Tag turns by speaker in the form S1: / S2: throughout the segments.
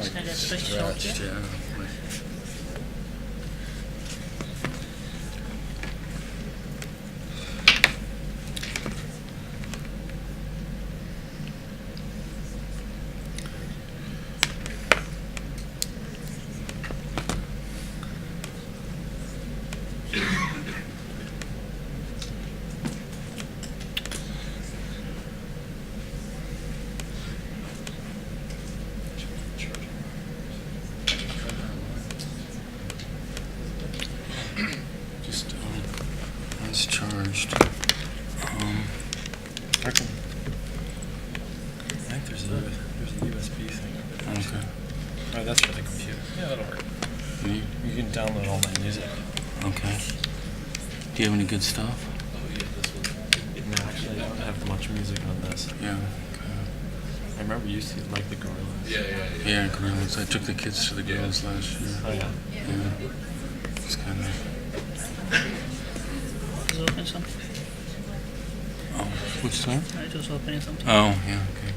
S1: It's like a stretched out, yeah.
S2: yeah. Just one's charged. I think there's a USB thing. Okay.
S3: Oh, that's for the computer. Yeah, that'll work.
S2: You,
S3: You can download all my music.
S2: okay. Do you have any good stuff?
S3: Oh yeah, this one. No, actually, I don't have much music on this.
S2: Yeah.
S3: I remember you used to like the Gorillaz.
S2: Yeah, Gorillaz. I took the kids to the Gorillaz last year.
S3: Oh yeah.
S2: Yeah. It's kind of.
S1: It's open something.
S2: Oh, what's that?
S1: It was opening something.
S2: Oh, yeah. Okay.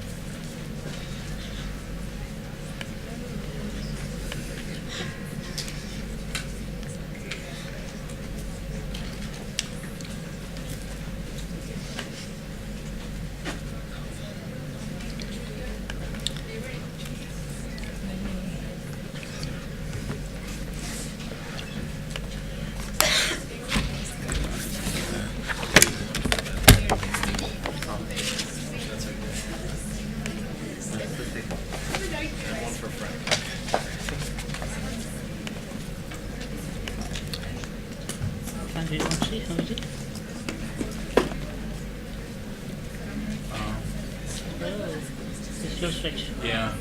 S3: One for Frank.
S1: Can't you not see? How is it? Oh, it's slow stretch.
S2: Yeah.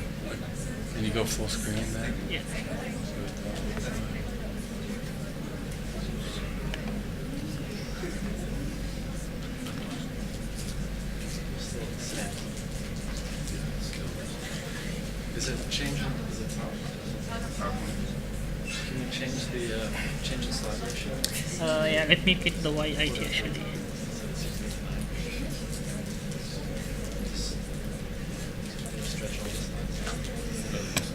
S2: Can you go full screen then?
S1: Yeah.
S3: Is it changing? Is it not? Can you change the slide ratio?
S1: Yeah, let me pick the Y height actually.
S3: Stretch all the slides.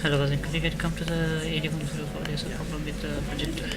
S1: Hello, cousin. Could you get come to the 8104? There's a problem with the projector.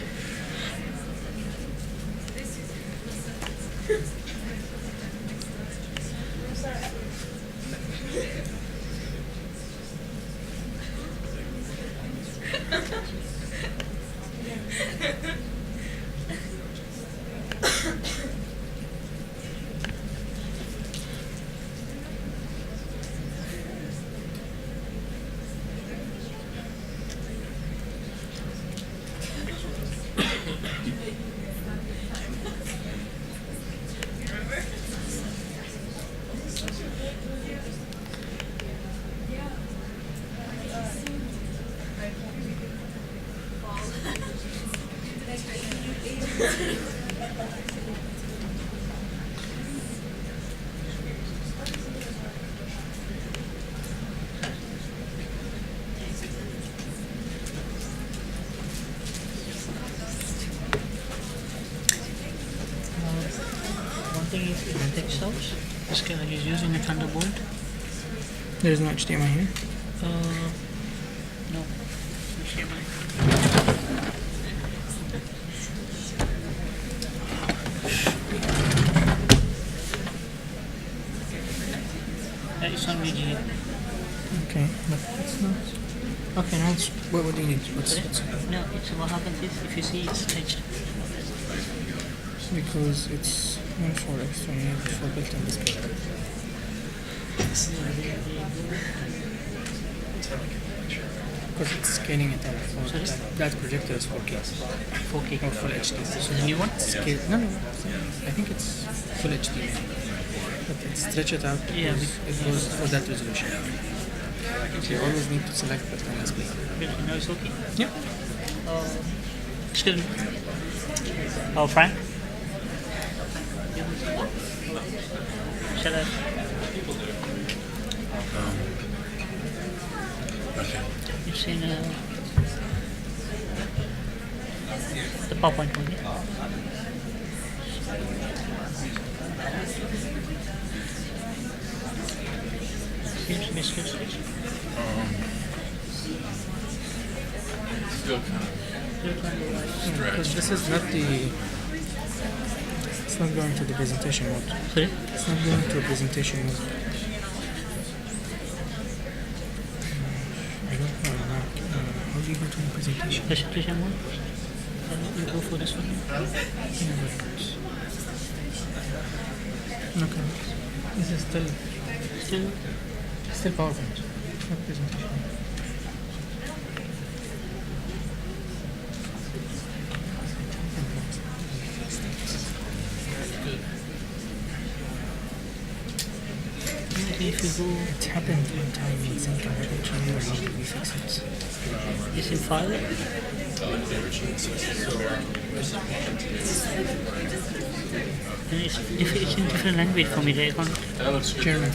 S1: One thing is in the text house, this guy is using a Thunderbolt.
S4: There's no HDMI here.
S1: No. HDMI. It's on VGA.
S4: Okay, but it's not. Okay, now it's, what do you need? What's
S1: No, it's what happens is if you see it's stretched.
S4: because it's not for extra, you need it for built-in display. Because it's scaling it up. For
S1: Sorry?
S4: that projector is 4K.
S1: 4K.
S4: Or full HD.
S1: So the new one?
S4: Scale, no, I think it's full HD. But stretch it out
S1: Yeah,
S4: because it goes for that resolution. So you always need to select built-in display.
S1: Really? No, it's okay.
S4: Yeah.
S1: Excuse me. Oh, Frank? Shall I?
S2: Okay.
S1: It's in PowerPoint one. Yeah. Seems to be switched.
S2: Still kind of
S4: Because this is not the. It's not going to the presentation mode.
S1: Sorry?
S4: It's not going to a presentation mode. I don't know. How do you go to the presentation?
S1: Presentation one. You go for this one.
S4: Okay. This is still
S1: Still
S4: PowerPoint, not presentation.
S1: if you go,
S4: It happened one time in Zinc. I haven't shown you how to fix it.
S1: it's in file. And it's in different language for me. I can't.
S2: that looks good.
S4: German.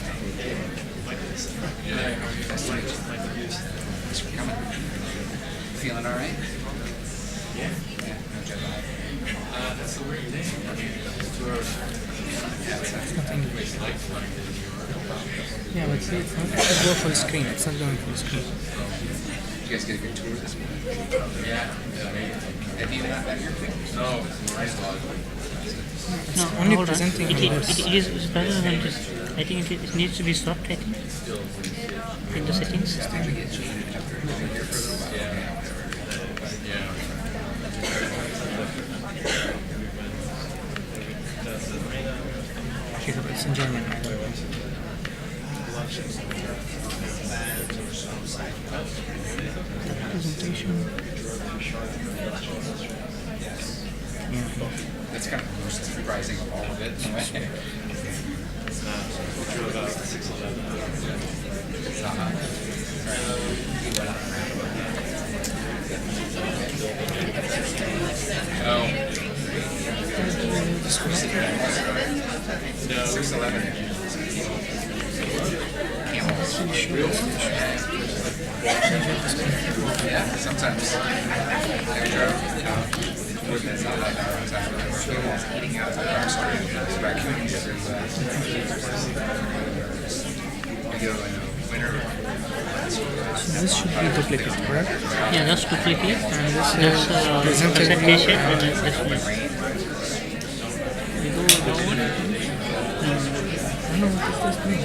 S5: Feeling all right? Yeah.
S3: That's a weird name.
S4: It's not English. Yeah, but see, it's not. It should go full screen. It's not going full screen.
S5: You guys get a good tour this morning? Yeah. Have you not been here?
S3: No.
S4: It's
S1: No,
S4: only
S1: hold on.
S4: presenting
S1: It
S4: on this.
S1: is better than this. I think it needs to be stopped. I think in the settings.
S4: Okay, but it's in German. I don't know. Presentation. Yeah.
S5: That's kind of the most surprising of all of it. Oh. 611. Yeah, sometimes. It's not like our own time. We're eating out of the car store. There's raccoons everywhere. We go in the winter.
S4: So this should be duplicate, correct?
S1: Yeah, that's duplicate.
S4: And this
S1: That's
S4: is presented
S1: presentation
S4: view
S1: and
S4: and
S1: this one. We go down.
S4: I don't know what is this mean.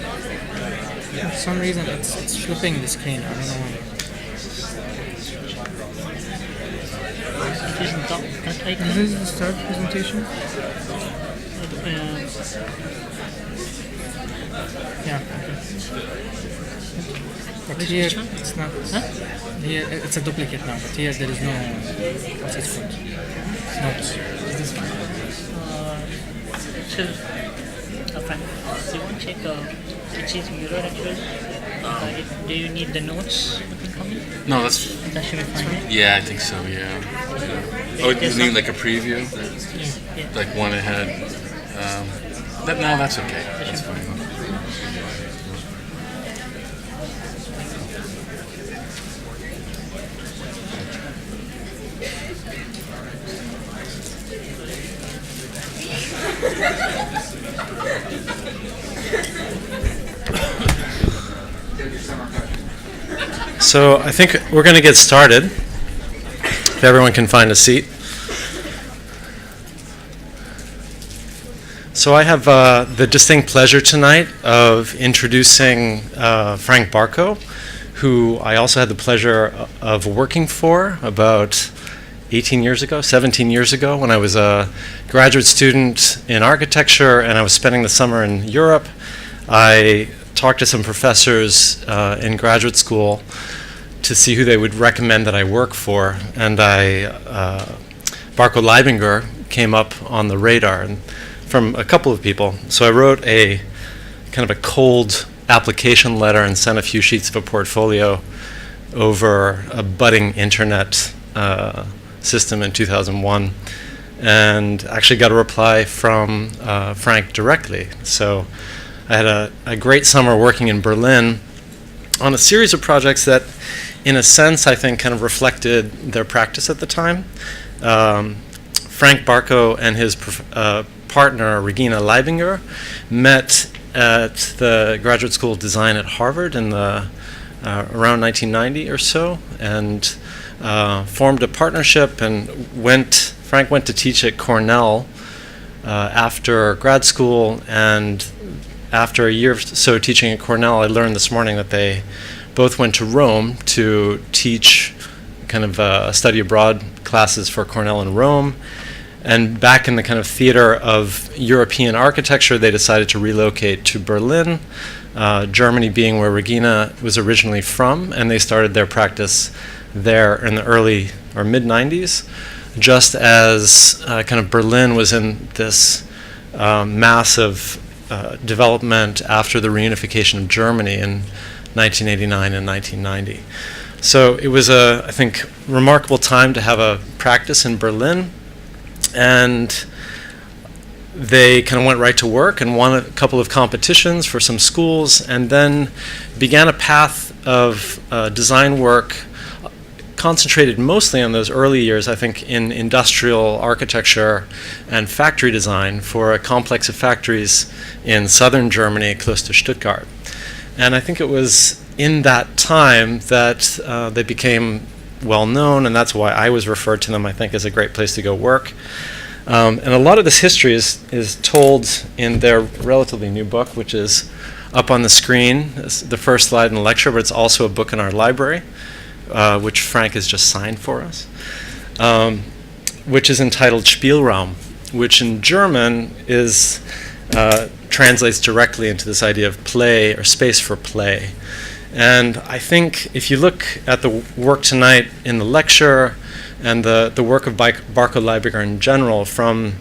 S4: For some reason it's flipping the screen. I don't know why.
S1: It is not that icon.
S4: This is the start presentation? Yeah. But
S1: Which
S4: here
S1: one?
S4: it's not.
S1: Huh?
S4: Here it's a duplicate now, but here there is no. What's it called? Notes. Is this one?
S1: So, fine. So you want to check which is mirror actually? Do you need the notes coming?
S2: No, that's,
S1: That should be fine. Right?
S2: yeah, I think so, yeah. Oh, you
S1: There's
S2: mean
S1: some-
S2: like a preview?
S1: Yeah.
S2: Like one ahead? No, that's okay. That's fine.
S6: So I think we're going to get started, if everyone can find a seat. So I have the distinct pleasure tonight of introducing Frank Barkow, who I also had the pleasure of working for about 18 years ago, 17 years ago, when I was a graduate student in architecture and I was spending the summer in Europe. I talked to some professors in graduate school to see who they would recommend that I work for, and Barkow Leibinger came up on the radar and from a couple of people. So I wrote a kind of a cold application letter and sent a few sheets of a portfolio over a budding internet system in 2001, and actually got a reply from Frank directly. So I had a great summer working in Berlin on a series of projects that, in a sense, I think kind of reflected their practice at the time. Frank Barkow and his partner, Regina Leibinger, met at the Graduate School of Design at Harvard in the around 1990 or so, and formed a partnership, and Frank went to teach at Cornell after grad school, and after a year or so teaching at Cornell, I learned this morning that they both went to Rome to teach kind of study abroad classes for Cornell in Rome. And back in the kind of theater of European architecture, they decided to relocate to Berlin, Germany being where Regina was originally from, and they started their practice there in the early or mid-90s, just as kind of Berlin was in this massive development after the reunification of Germany in 1989 and 1990. So it was a, I think, remarkable time to have a practice in Berlin, and they kind of went right to work and won a couple of competitions for some schools, and then began a path of design work concentrated mostly on those early years, I think, in industrial architecture and factory design for a complex of factories in southern Germany close to Stuttgart. And I think it was in that time that they became well known, and that's why I was referred to them, I think, as a great place to go work. And a lot of this history is told in their relatively new book, which is up on the screen. It's the first slide in the lecture, but it's also a book in our library, which Frank has just signed for us, which is entitled Spielraum, which in German is translates directly into this idea of play or space for play. And I think if you look at the work tonight in the lecture and the work of Barkow Leibinger in general, from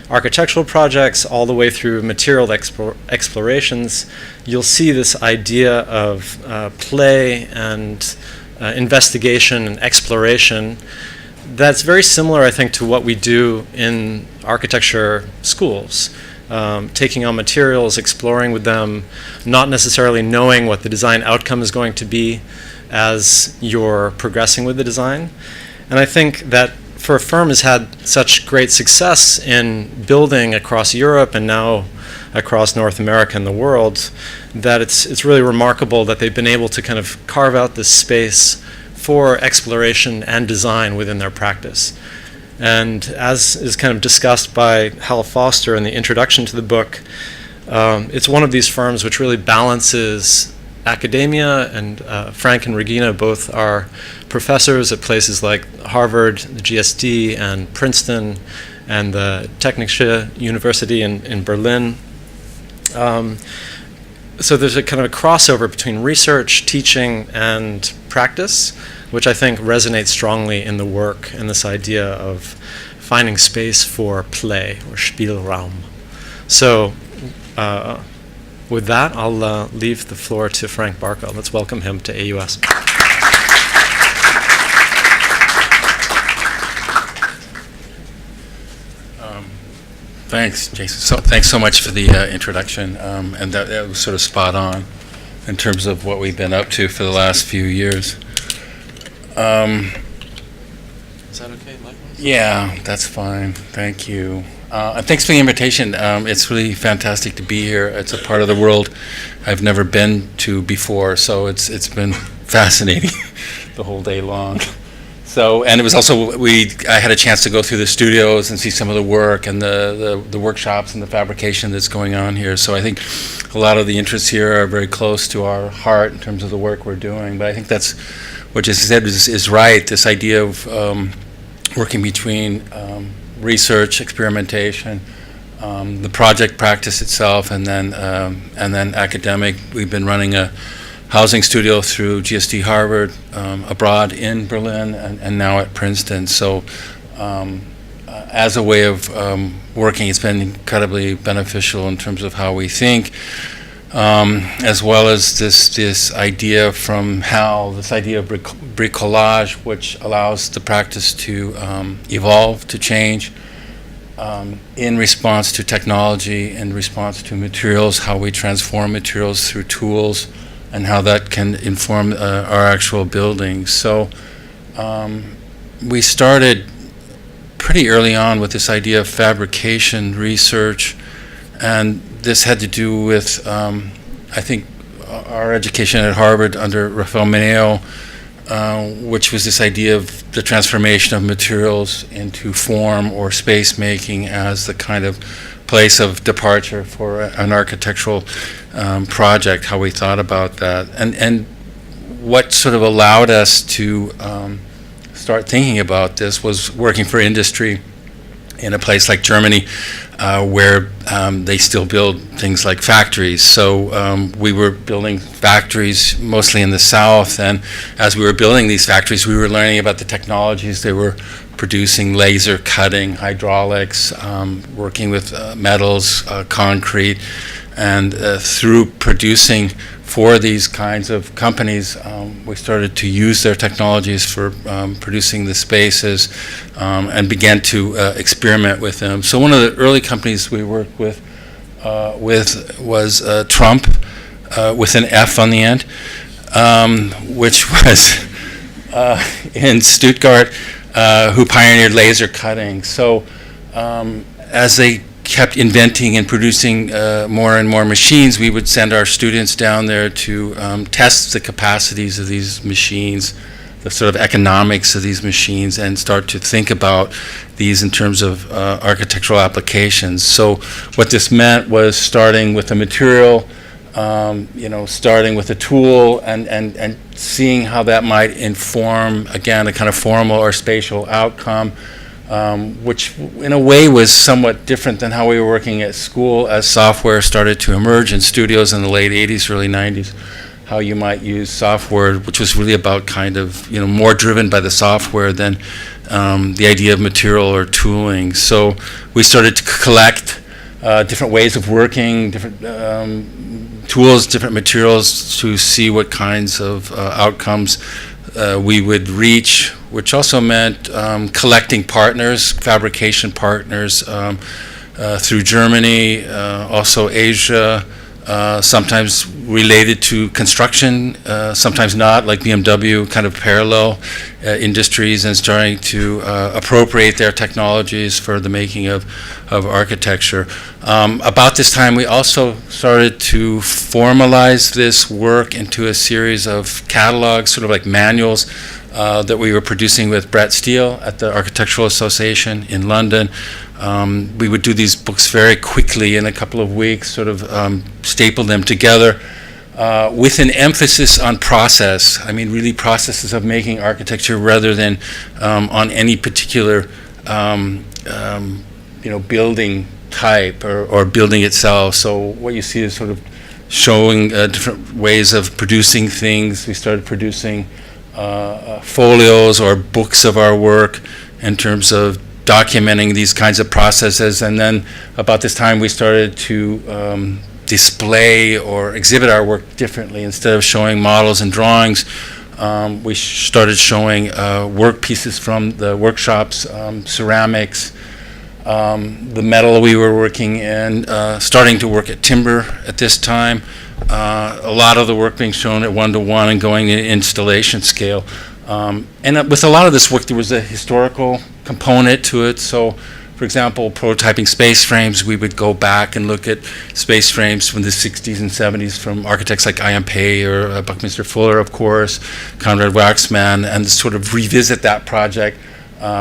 S6: architectural projects all the way through material explorations, you'll see this idea of play and investigation and exploration that's very similar, I think, to what we do in architecture schools. Taking on materials, exploring with them, not necessarily knowing what the design outcome is going to be as you're progressing with the design. And I think that for a firm has had such great success in building across Europe and now across North America and the world, that it's really remarkable that they've been able to kind of carve out this space for exploration and design within their practice. And as is kind of discussed by Hal Foster in the introduction to the book, it's one of these firms which really balances academia, and Frank and Regina both are professors at places like Harvard, the GSD, and Princeton, and the Technische University in Berlin. So there's a kind of a crossover between research, teaching, and practice, which I think resonates strongly in the work and this idea of finding space for play, or Spielraum. So with that, I'll leave the floor to Frank Barkow. Let's welcome him to AUS.
S2: Thanks, Jason. So thanks so much for the introduction, and that was sort of spot on in terms of what we've been up to for the last few years.
S3: Is that okay, likewise?
S2: Yeah, that's fine. Thank you. And thanks for the invitation. It's really fantastic to be here. It's a part of the world I've never been to before, so it's been fascinating the whole day long. So, and it was also, I had a chance to go through the studios and see some of the work and the workshops and the fabrication that's going on here. So I think a lot of the interests here are very close to our heart in terms of the work we're doing. But I think that's what you said is right, this idea of working between research, experimentation, the project practice itself, and then academic. We've been running a housing studio through GSD Harvard, abroad in Berlin, and now at Princeton. So as a way of working, it's been incredibly beneficial in terms of how we think. as well as this idea from Hal, this idea of bricolage, which allows the practice to evolve, to change in response to technology, in response to materials, how we transform materials through tools, and how that can inform our actual buildings. So we started pretty early on with this idea of fabrication research, and this had to do with, I think, our education at Harvard under Rafael Meneo, which was this idea of the transformation of materials into form or space making as the kind of place of departure for an architectural project, how we thought about that. And what sort of allowed us to start thinking about this was working for industry in a place like Germany, where they still build things like factories. So we were building factories mostly in the south, and as we were building these factories, we were learning about the technologies they were producing: laser cutting, hydraulics, working with metals, concrete, and through producing for these kinds of companies, we started to use their technologies for producing the spaces, and began to experiment with them. So one of the early companies we worked with was Trump, with an F on the end, which was in Stuttgart, who pioneered laser cutting. So as they kept inventing and producing more and more machines, we would send our students down there to test the capacities of these machines, the sort of economics of these machines, and start to think about these in terms of architectural applications. So what this meant was starting with a material, starting with a tool, and seeing how that might inform, again, a kind of formal or spatial outcome, which in a way was somewhat different than how we were working at school as software started to emerge in studios in the late 80s, early 90s, how you might use software, which was really about kind of, more driven by the software than the idea of material or tooling. So we started to collect different ways of working, different tools, different materials to see what kinds of outcomes we would reach, which also meant collecting partners, fabrication partners through Germany, also Asia, sometimes related to construction, sometimes not, like BMW, kind of parallel industries, and starting to appropriate their technologies for the making of architecture. About this time, we also started to formalize this work into a series of catalogs, sort of like manuals, that we were producing with Brett Steele at the Architectural Association in London. We would do these books very quickly in a couple of weeks, sort of staple them together with an emphasis on process. I mean, really processes of making architecture rather than on any particular building type or building itself. So what you see is sort of showing different ways of producing things. We started producing folios or books of our work in terms of documenting these kinds of processes, and then about this time we started to display or exhibit our work differently. Instead of showing models and drawings, we started showing work pieces from the workshops, ceramics, the metal we were working in, starting to work at timber at this time. A lot of the work being shown at 1:1 and going in installation scale. And with a lot of this work, there was a historical component to it. So, for example, prototyping space frames, we would go back and look at space frames from the 60s and 70s from architects like I.M. Pei or Buckminster Fuller, of course, Conrad Waxman, and sort of revisit that project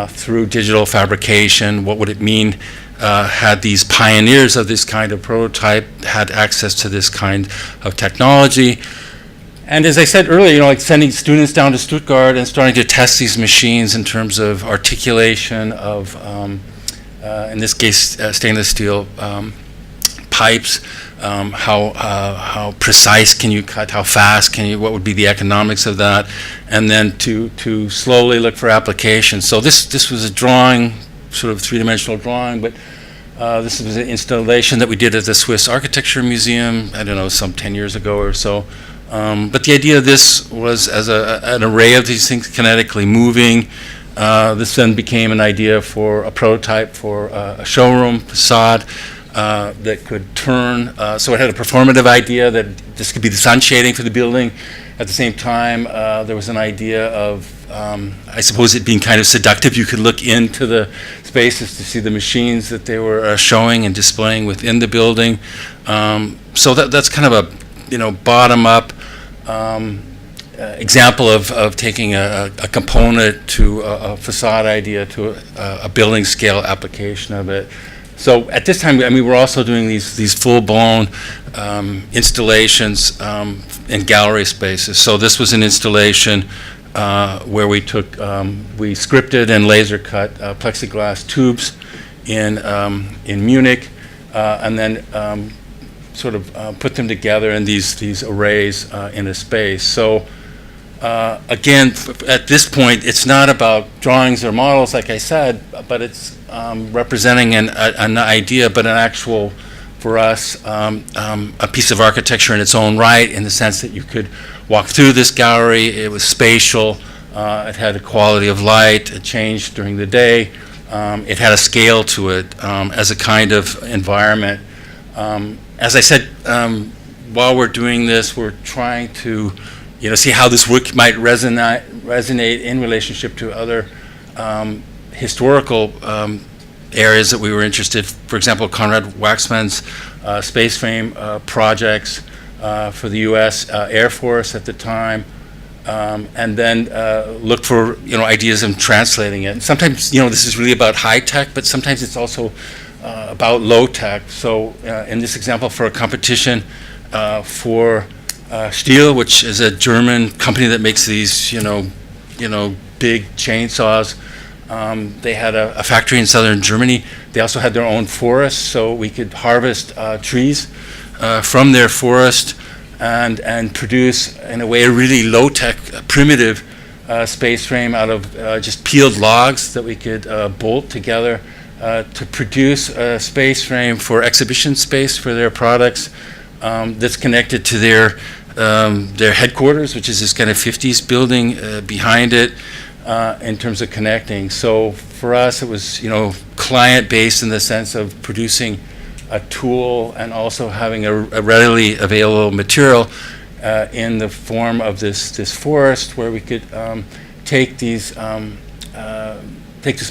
S2: through digital fabrication. What would it mean had these pioneers of this kind of prototype had access to this kind of technology? And as I said earlier, like sending students down to Stuttgart and starting to test these machines in terms of articulation of, in this case, stainless steel pipes. How precise can you cut? How fast can you? What would be the economics of that? And then to slowly look for applications. So this was a drawing, sort of three-dimensional drawing, but This was an installation that we did at the Swiss Architecture Museum, I don't know, some 10 years ago or so. But the idea of this was as an array of these things kinetically moving. This then became an idea for a prototype for a showroom facade that could turn. So it had a performative idea that this could be the sun shading for the building. At the same time, there was an idea of, I suppose, it being kind of seductive. You could look into the spaces to see the machines that they were showing and displaying within the building. So that's kind of a, bottom-up example of taking a component to a facade idea to a building scale application of it. So at this time, we're also doing these full-blown installations in gallery spaces. So this was an installation where we scripted and laser cut plexiglass tubes in Munich, and then sort of put them together in these arrays in a space. So again, at this point, it's not about drawings or models, like I said, but it's representing an idea, but an actual, for us, a piece of architecture in its own right, in the sense that you could walk through this gallery. It was spatial. It had a quality of light. It changed during the day. It had a scale to it as a kind of environment. As I said, while we're doing this, we're trying to see how this work might resonate in relationship to other historical areas that we were interested. For example, Conrad Waxman's space frame projects for the U.S. Air Force at the time, and then look for ideas in translating it. And sometimes this is really about high tech, but sometimes it's also about low tech. So in this example, for a competition for Stihl, which is a German company that makes these big chainsaws. They had a factory in southern Germany. They also had their own forest, so we could harvest trees from their forest and produce, in a way, a really low-tech, primitive space frame out of just peeled logs that we could bolt together to produce a space frame for exhibition space for their products that's connected to their headquarters, which is this kind of 50s building behind it. In terms of connecting. So for us, it was, client-based in the sense of producing a tool and also having a readily available material in the form of this forest, where we could take this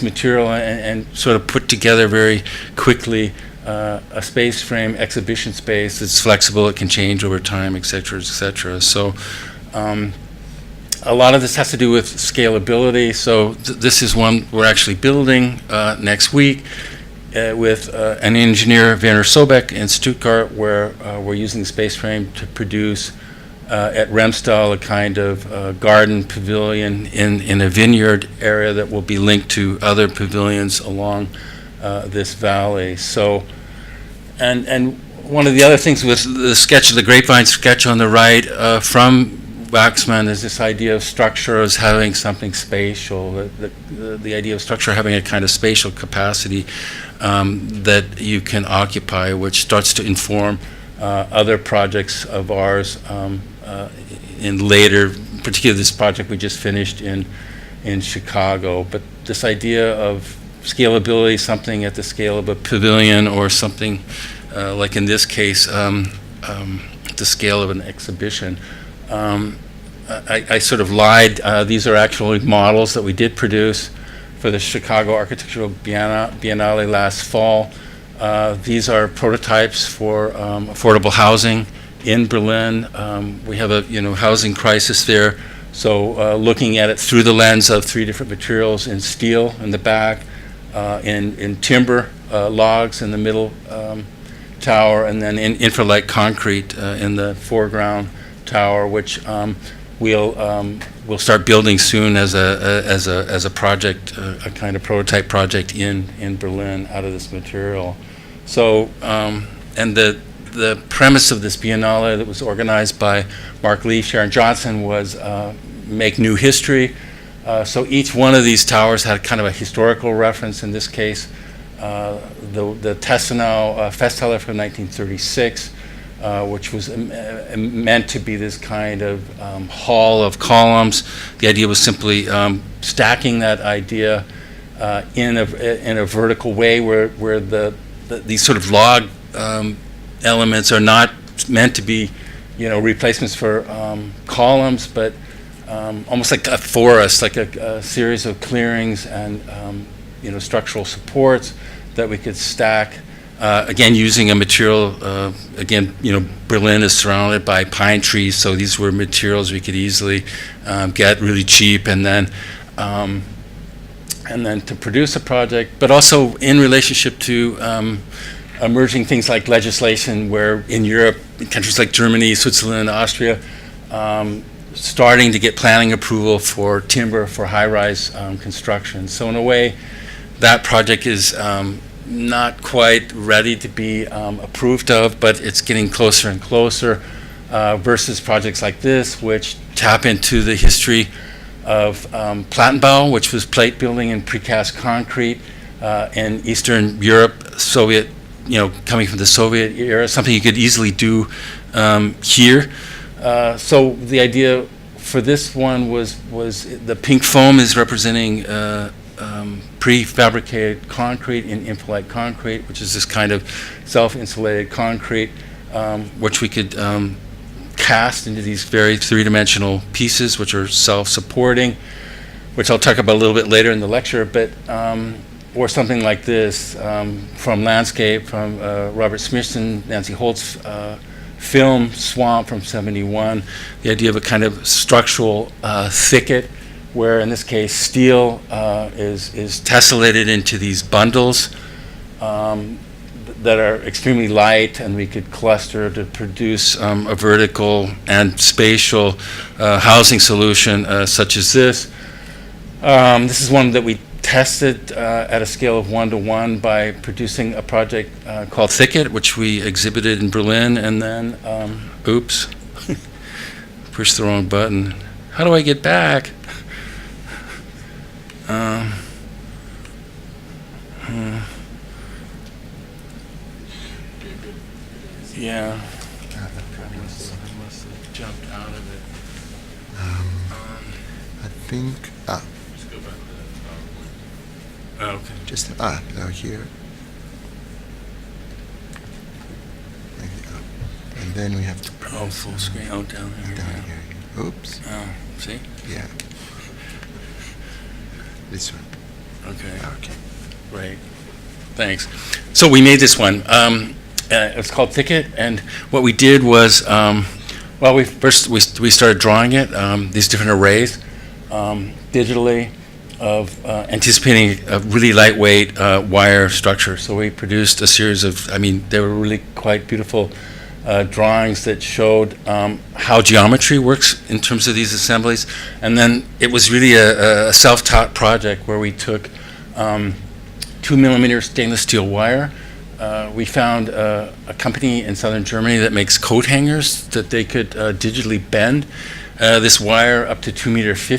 S2: material and sort of put together very quickly a space frame exhibition space that's flexible, it can change over time, et cetera, et cetera. So a lot of this has to do with scalability. So this is one we're actually building next week with an engineer, Werner Sobeck, in Stuttgart, where we're using the space frame to produce at Remstal a kind of garden pavilion in a vineyard area that will be linked to other pavilions along this valley. So, and one of the other things with the sketch, the grapevine sketch on the right from Waxman, is this idea of structure as having something spatial, the idea of structure having a kind of spatial capacity that you can occupy, which starts to inform other projects of ours in later, particularly this project we just finished in Chicago. But this idea of scalability, something at the scale of a pavilion, or something like in this case, the scale of an exhibition. I sort of lied. These are actually models that we did produce for the Chicago Architectural Biennale last fall. These are prototypes for affordable housing in Berlin. We have a housing crisis there, so looking at it through the lens of three different materials: in steel in the back, in timber logs in the middle tower, and then in infralight concrete in the foreground tower, which we'll start building soon as a project, a kind of prototype project in Berlin out of this material. So and the premise of this Biennale that was organized by Mark Lee, Sharon Johnson, was make new history. So each one of these towers had kind of a historical reference. In this case, the Tessenau Festhalle from 1936, which was meant to be this kind of hall of columns. The idea was simply stacking that idea in a vertical way where these sort of log elements are not meant to be, replacements for columns, but almost like a forest, like a series of clearings and structural supports that we could stack. Again, using a material. Berlin is surrounded by pine trees, so these were materials we could easily get really cheap, and then to produce a project, but also in relationship to emerging things like legislation, where in Europe, in countries like Germany, Switzerland, Austria, starting to get planning approval for timber for high-rise construction. So in a way, that project is not quite ready to be approved of, but it's getting closer and closer versus projects like this, which tap into the history of Plattenbau, which was plate building in precast concrete in Eastern Europe, Soviet, coming from the Soviet era, something you could easily do here. So the idea for this one was the pink foam is representing prefabricated concrete in impolite concrete, which is this kind of self-insulated concrete, which we could cast into these very three-dimensional pieces, which are self-supporting, which I'll talk about a little bit later in the lecture, but or something like this from Landscape, from Robert Smithson, Nancy Holt's film Swamp from '71, the idea of a kind of structural thicket, where in this case steel is tessellated into these bundles that are extremely light, and we could cluster to produce a vertical and spatial housing solution such as this. This is one that we tested at a scale of 1:1 by producing a project called Thicket, which we exhibited in Berlin, and then, oops, pushed the wrong button. How do I get back? Yeah. I must have jumped out of it.
S5: I think,
S2: Just go back to the okay.
S5: just, here. Maybe up. And then we have to
S2: Oh, full screen. Oh, down there.
S5: down
S2: Yeah.
S5: here. Oops.
S2: Oh, see?
S5: Yeah. This one.
S2: Okay.
S5: Okay.
S2: Great. Thanks. So we made this one. It's called Thicket, and what we did was, we started drawing it, these different arrays, digitally, of anticipating a really lightweight wire structure. So we produced a series of, they were really quite beautiful drawings that showed how geometry works in terms of these assemblies. And then it was really a self-taught project where we took 2mm stainless steel wire. We found a company in southern Germany that makes coat hangers that they could digitally bend this wire up to 2.50 meters,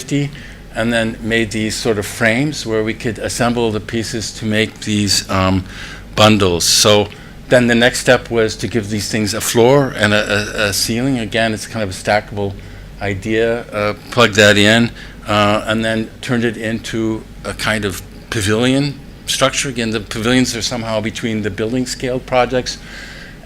S2: and then made these sort of frames where we could assemble the pieces to make these bundles. So then the next step was to give these things a floor and a ceiling. Again, it's kind of a stackable idea. Plug that in, and then turned it into a kind of pavilion structure. Again, the pavilions are somehow between the building scale projects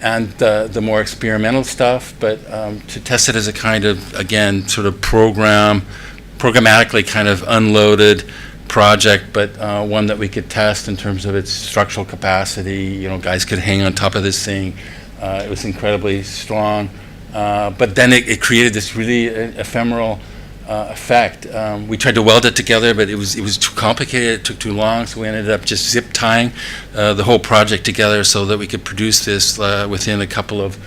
S2: and the more experimental stuff, but to test it as a kind of, again, sort of programmatically kind of unloaded project, but one that we could test in terms of its structural capacity. Guys could hang on top of this thing. It was incredibly strong, but then it created this really ephemeral effect. We tried to weld it together, but it was too complicated. It took too long, so we ended up just zip tying the whole project together so that we could produce this within a couple of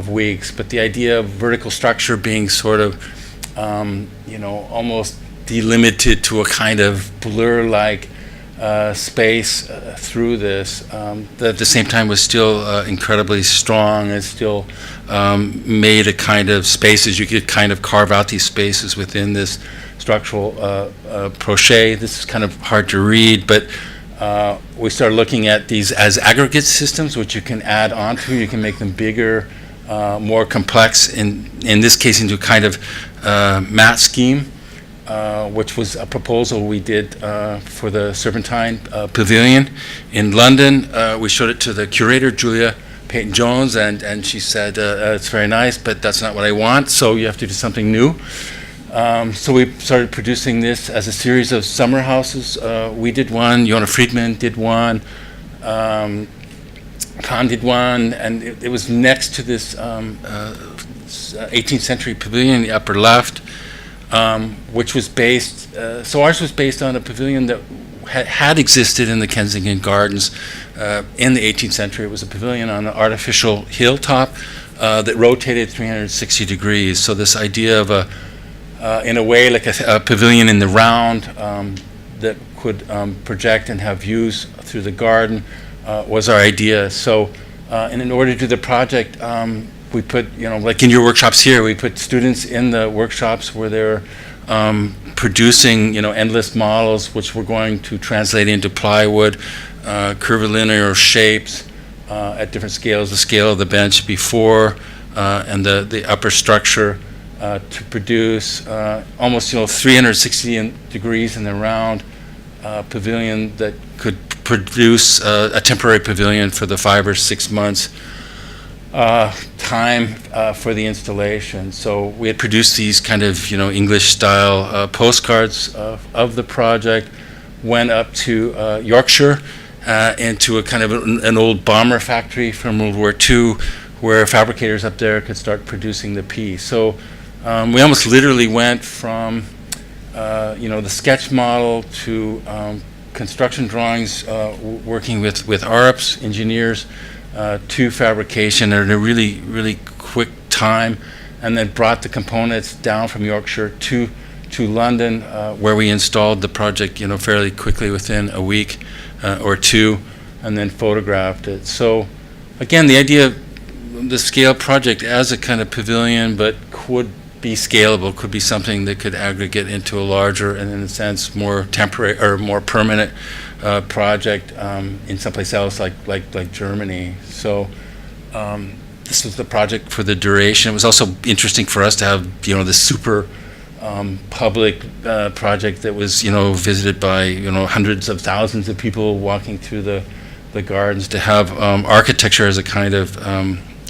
S2: weeks. But the idea of vertical structure being sort of, almost delimited to a kind of blur-like space through this, that at the same time was still incredibly strong and still made a kind of spaces. You could kind of carve out these spaces within this structural crochet. This is kind of hard to read, but we started looking at these as aggregate systems, which you can add onto. You can make them bigger, more complex, in this case into kind of mat scheme, which was a proposal we did for the Serpentine Pavilion in London. We showed it to the curator, Julia Peyton-Jones, and she said, it's very nice, but that's not what I want, so you have to do something new. So we started producing this as a series of summer houses. We did one, Yona Friedman did one, Kahn did one, and it was next to this 18th century pavilion in the upper left, which was based, so ours was based on a pavilion that had existed in the Kensington Gardens in the 18th century. It was a pavilion on an artificial hilltop that rotated 360 degrees. So this idea of in a way like a pavilion in the round that could project and have views through the garden was our idea. So and in order to do the project, we put, like in your workshops here, we put students in the workshops where they're producing, endless models, which we're going to translate into plywood, curvilinear shapes at different scales, the scale of the bench before, and the upper structure to produce almost, 360 degrees in the round pavilion that could produce a temporary pavilion for the 5 or 6 months time for the installation. So we had produced these kind of, English-style postcards of the project, went up to Yorkshire into a kind of an old bomber factory from World War II, where fabricators up there could start producing the piece. So we almost literally went from, the sketch model to construction drawings, working with ARPS engineers, to fabrication in a really, really quick time, and then brought the components down from Yorkshire to London, where we installed the project, fairly quickly within a week or two, and then photographed it. So, again, the idea of the scale project as a kind of pavilion, but could be scalable, could be something that could aggregate into a larger and, in a sense, more temporary or more permanent project in someplace else, like Germany. So this was the project for the duration. It was also interesting for us to have, this super public project that was, visited by, hundreds of thousands of people walking through the gardens, to have architecture as a kind of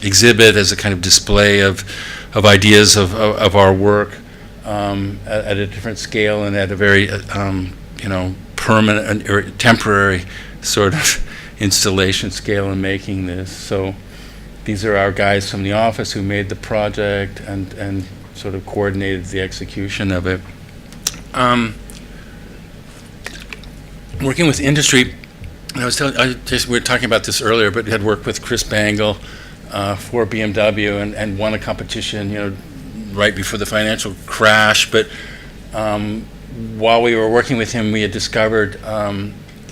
S2: exhibit, as a kind of display of ideas of our work at a different scale and at a very, permanent or temporary sort of installation scale in making this. So these are our guys from the office who made the project and sort of coordinated the execution of it. Working with industry, we were talking about this earlier, but we had worked with Chris Bangle for BMW and won a competition, right before the financial crash. But while we were working with him, we had discovered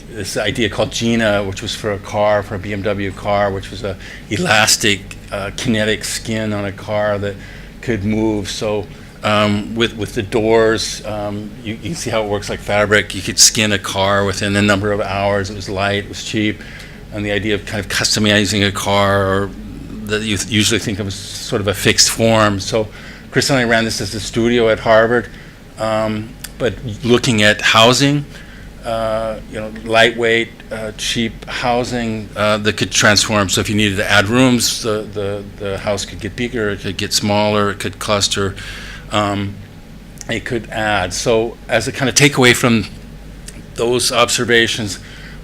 S2: this idea called Gina, which was for a BMW car, which was a elastic, kinetic skin on a car that could move. So with the doors, you can see how it works like fabric. You could skin a car within a number of hours. It was light, it was cheap, and the idea of kind of customizing a car, or that you usually think of as sort of a fixed form. So Chris and I ran this as a studio at Harvard, but looking at housing, lightweight, cheap housing that could transform. So if you needed to add rooms, the house could get bigger, it could get smaller, it could cluster, it could add. So as a kind of takeaway from those observations,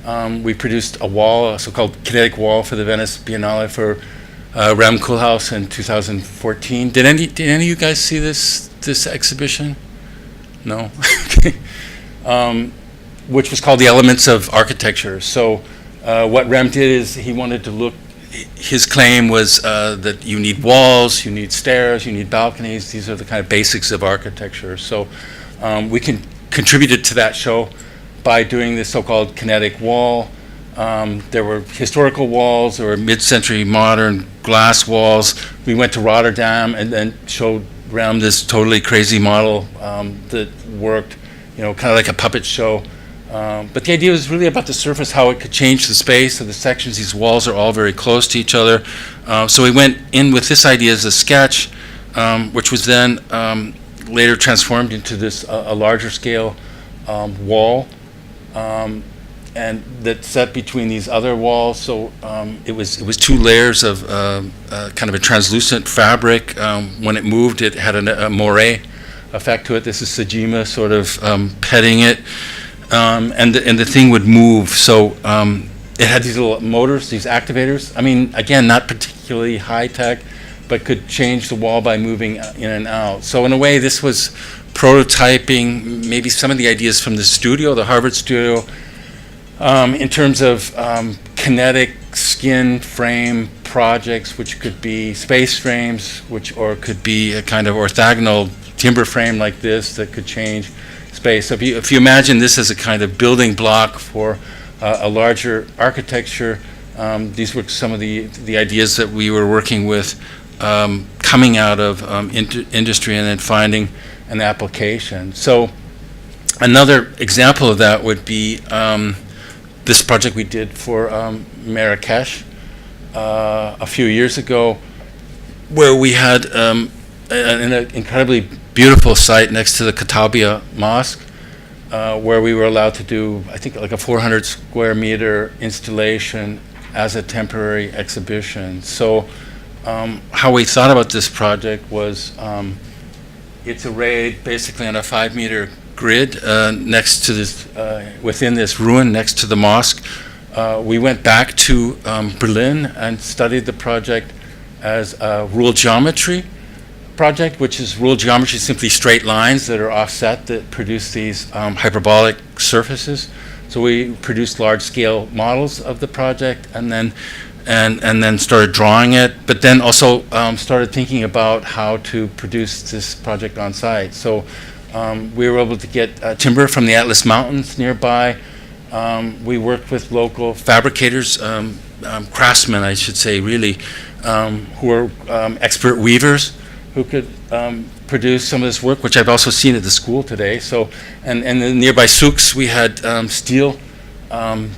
S2: we produced a wall, a so-called kinetic wall, for the Venice Biennale for Ram Koolhaas in 2014. Did any of you guys see this exhibition? No? Which was called The Elements of Architecture. So what Rem did is he wanted to look, his claim was that you need walls, you need stairs, you need balconies. These are the kind of basics of architecture. So we contributed to that show by doing this so-called kinetic wall. There were historical walls, there were mid-century modern glass walls. We went to Rotterdam and then showed Rem this totally crazy model that worked, kind of like a puppet show But the idea was really about the surface, how it could change the space of the sections. These walls are all very close to each other. So we went in with this idea as a sketch, which was then later transformed into this a larger scale wall, and that set between these other walls. So it was two layers of kind of a translucent fabric. When it moved, it had a moire effect to it. This is Sajima sort of petting it. And the thing would move. So it had these little motors, these activators. I mean, again, not particularly high tech, but could change the wall by moving in and out. So in a way, this was prototyping maybe some of the ideas from the studio, the Harvard studio, in terms of kinetic skin frame projects, which could be space frames, or could be a kind of orthogonal timber frame like this that could change space. So if you imagine this as a kind of building block for a larger architecture, these were some of the ideas that we were working with, coming out of industry and then finding an application. So another example of that would be this project we did for Marrakesh a few years ago, where we had an incredibly beautiful site next to the Katabia Mosque, where we were allowed to do, I think, like a 400 square meter installation as a temporary exhibition. So how we thought about this project was it's arrayed basically on a 5 meter grid next to this, within this ruin next to the mosque. We went back to Berlin and studied the project as a rule geometry project, which is rule geometry, simply straight lines that are offset that produce these hyperbolic surfaces. So we produced large-scale models of the project, and then started drawing it, but then also started thinking about how to produce this project on site. So we were able to get timber from the Atlas Mountains nearby. We worked with local fabricators, craftsmen, I should say, really, who are expert weavers, who could produce some of this work, which I've also seen at the school today. So, and in the nearby souks, we had steel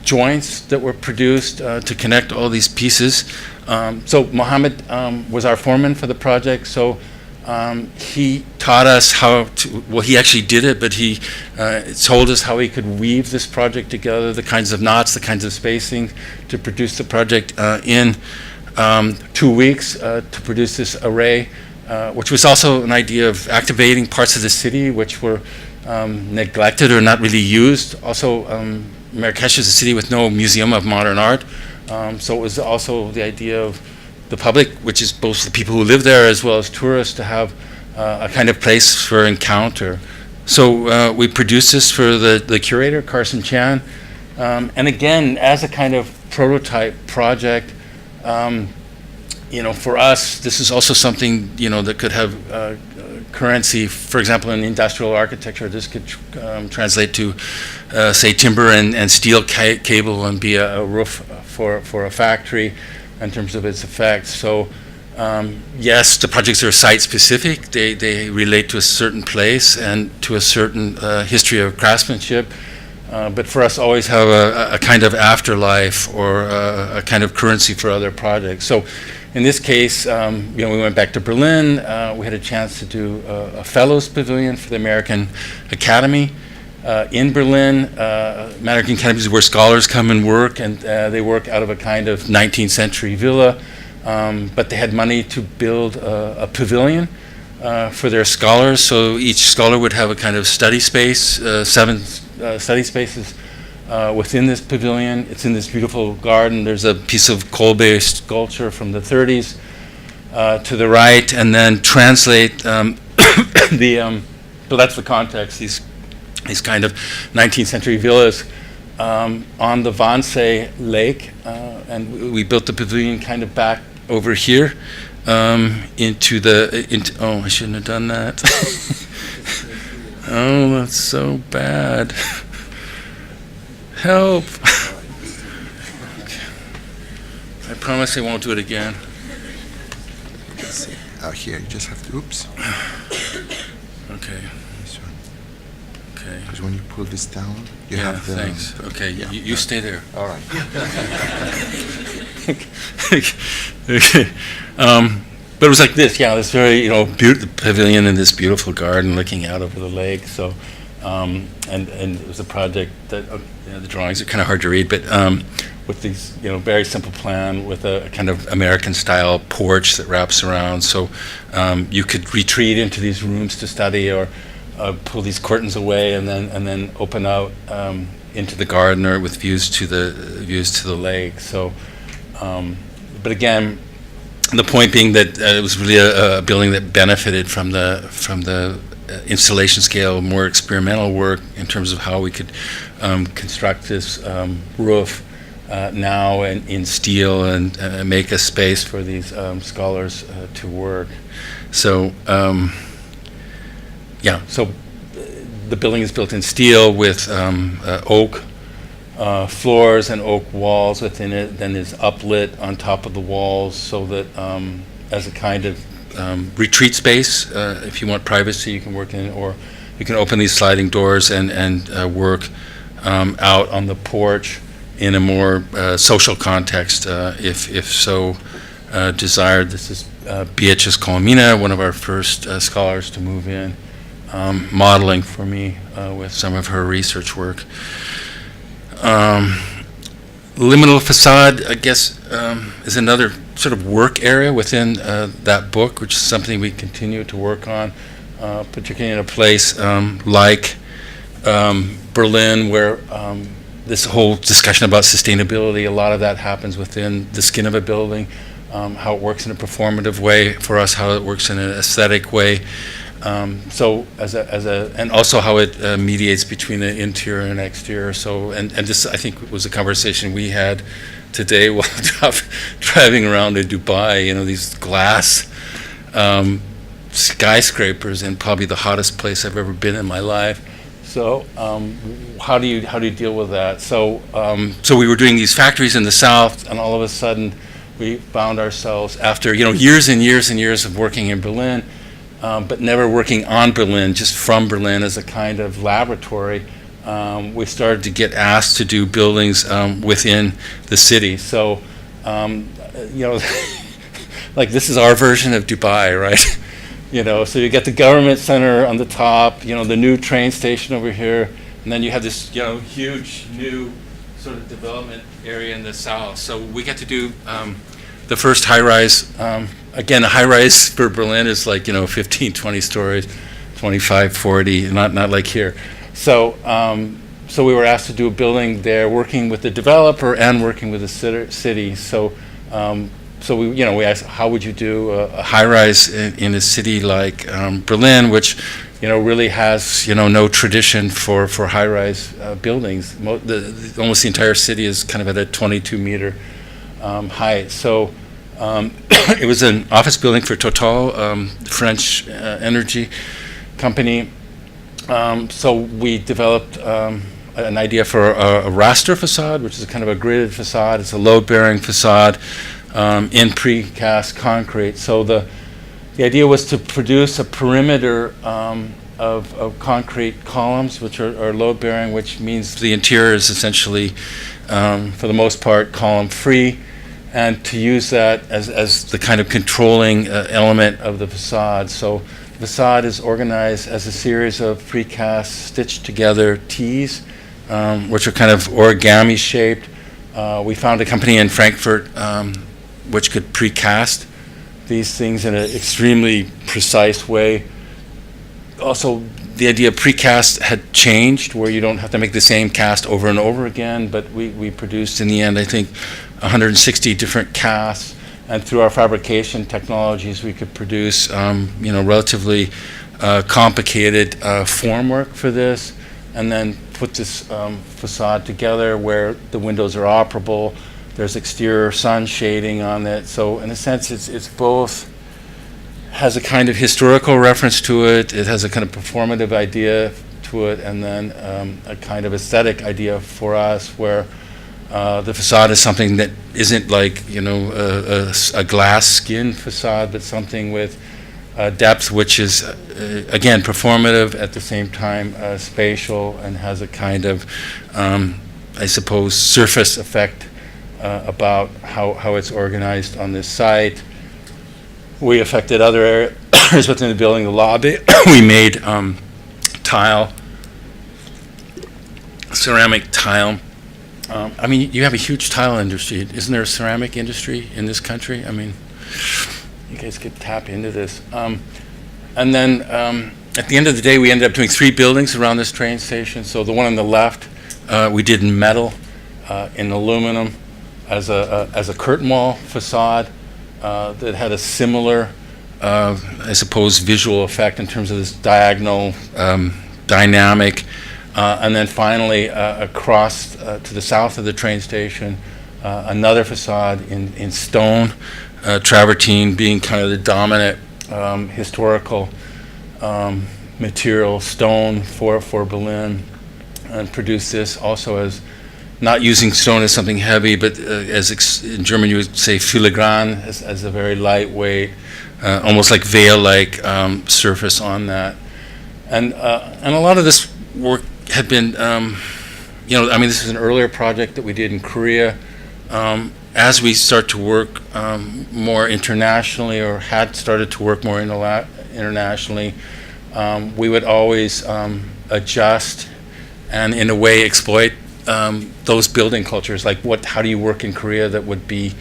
S2: joints that were produced to connect all these pieces. So Mohammed was our foreman for the project. So he taught us how to, well, he actually did it, but he told us how he could weave this project together, the kinds of knots, the kinds of spacing to produce the project in 2 weeks to produce this array. Which was also an idea of activating parts of the city which were neglected or not really used. Also, Marrakesh is a city with no museum of modern art, so it was also the idea of the public, which is both the people who live there as well as tourists, to have a kind of place for encounter. So we produced this for the curator, Carson Chan, and again, as a kind of prototype project. You know, for us, this is also something, you know, that could have currency. For example, in industrial architecture, this could translate to, say, timber and steel cable and be a roof for a factory in terms of its effects. So, yes, the projects are site-specific. They relate to a certain place and to a certain history of craftsmanship. But for us, always have a kind of afterlife or a kind of currency for other projects. So, in this case, you know, we went back to Berlin. We had a chance to do a fellows pavilion for the American Academy in Berlin. American Academy is where scholars come and work, and they work out of a kind of 19th century villa. But they had money to build a pavilion for their scholars. So each scholar would have a kind of study space, 7 study spaces within this pavilion. It's in this beautiful garden. There's a piece of coal-based sculpture from the 30s to the right, and then translate the, so that's the context, these kind of 19th century villas on the Wannsee Lake, and we built the pavilion kind of back over here into, oh, I shouldn't have done that. Oh, that's so bad. Help. Okay. I promise I won't do it again.
S5: Out here, you just have to, oops.
S2: Okay.
S5: This one.
S2: Okay.
S5: Because when you pull this down, you
S2: Yeah,
S5: have the...
S2: thanks. Okay, you stay there.
S5: All right.
S2: Okay. But it was like this, this very, beautiful pavilion in this beautiful garden looking out over the lake. So, and it was a project that, the drawings are kind of hard to read, but with these, very simple plan with a kind of American-style porch that wraps around. So you could retreat into these rooms to study, or pull these curtains away and then open out into the garden, or with views to the lake. So, but again, the point being that it was really a building that benefited from the installation scale, more experimental work in terms of how we could construct this roof now in steel and make a space for these scholars to work. So, so the building is built in steel with oak floors and oak walls within it, then is uplit on top of the walls, so that as a kind of retreat space, if you want privacy, you can work in it, or you can open these sliding doors and work out on the porch in a more social context, if so desired. This is Beatrice Colomina, one of our first scholars to move in, modeling for me with some of her research work. Liminal facade, I guess, is another sort of work area within that book, which is something we continue to work on, particularly in a place like Berlin, where this whole discussion about sustainability, a lot of that happens within the skin of a building, how it works in a performative way for us, how it works in an aesthetic way. So and also how it mediates between the interior and exterior. So and this, I think, was a conversation we had today while driving around in Dubai. These glass skyscrapers in probably the hottest place I've ever been in my life. So how do you deal with that? So we were doing these factories in the south, and all of a sudden we found ourselves, after years and years and years of working in Berlin, but never working on Berlin, just from Berlin as a kind of laboratory, we started to get asked to do buildings within the city. So, like, this is our version of Dubai, right? So you get the government center on the top, the new train station over here, and then you have this, huge new sort of development area in the south. So we get to do the first high-rise. Again, a high-rise for Berlin is like, 15, 20 stories, 25, 40, not like here. So so we were asked to do a building there, working with the developer and working with the city. So we asked, how would you do a high-rise in a city like Berlin, which, really has, no tradition for high-rise buildings. Almost the entire city is kind of at a 22-meter height. So it was an office building for Total, French energy company. So we developed an idea for a raster facade, which is a kind of a gridded facade. It's a load-bearing facade in precast concrete. So the idea was to produce a perimeter of concrete columns, which are load-bearing, which means the interior is essentially, for the most part, column-free, and to use that as the kind of controlling element of the facade. So the facade is organized as a series of precast stitched together T's, which are kind of origami shaped. We found a company in Frankfurt which could precast these things in an extremely precise way. Also, the idea of precast had changed, where you don't have to make the same cast over and over again, but we produced, in the end, I think, 160 different casts, and through our fabrication technologies, we could produce, relatively complicated formwork for this, and then put this facade together where the windows are operable. There's exterior sun shading on it. So in a sense, it's both, has a kind of historical reference to it, it has a kind of performative idea to it, and then a kind of aesthetic idea for us, where the facade is something that isn't like, a glass skin facade, but something with depth, which is, again, performative at the same time spatial, and has a kind of, I suppose, surface effect about how it's organized on this site. We affected other areas within the building, the lobby. We made tile, ceramic tile. I mean, you have a huge tile industry. Isn't there a ceramic industry in this country? I mean, you guys could tap into this. And then at the end of the day, we ended up doing 3 buildings around this train station. So the one on the left, we did in metal, in aluminum, as a curtain wall facade that had a similar, I suppose, visual effect in terms of this diagonal dynamic. And then finally, across to the south of the train station, another facade in stone, travertine being kind of the dominant historical material, stone for Berlin, and produced this also as not using stone as something heavy, but as in German you would say filigran, as a very lightweight, almost like veil-like surface on that. And a lot of this work had been, this is an earlier project that we did in Korea. As we start to work more internationally, or had started to work more internationally, we would always adjust and in a way exploit those building cultures. Like how do you work in Korea that would be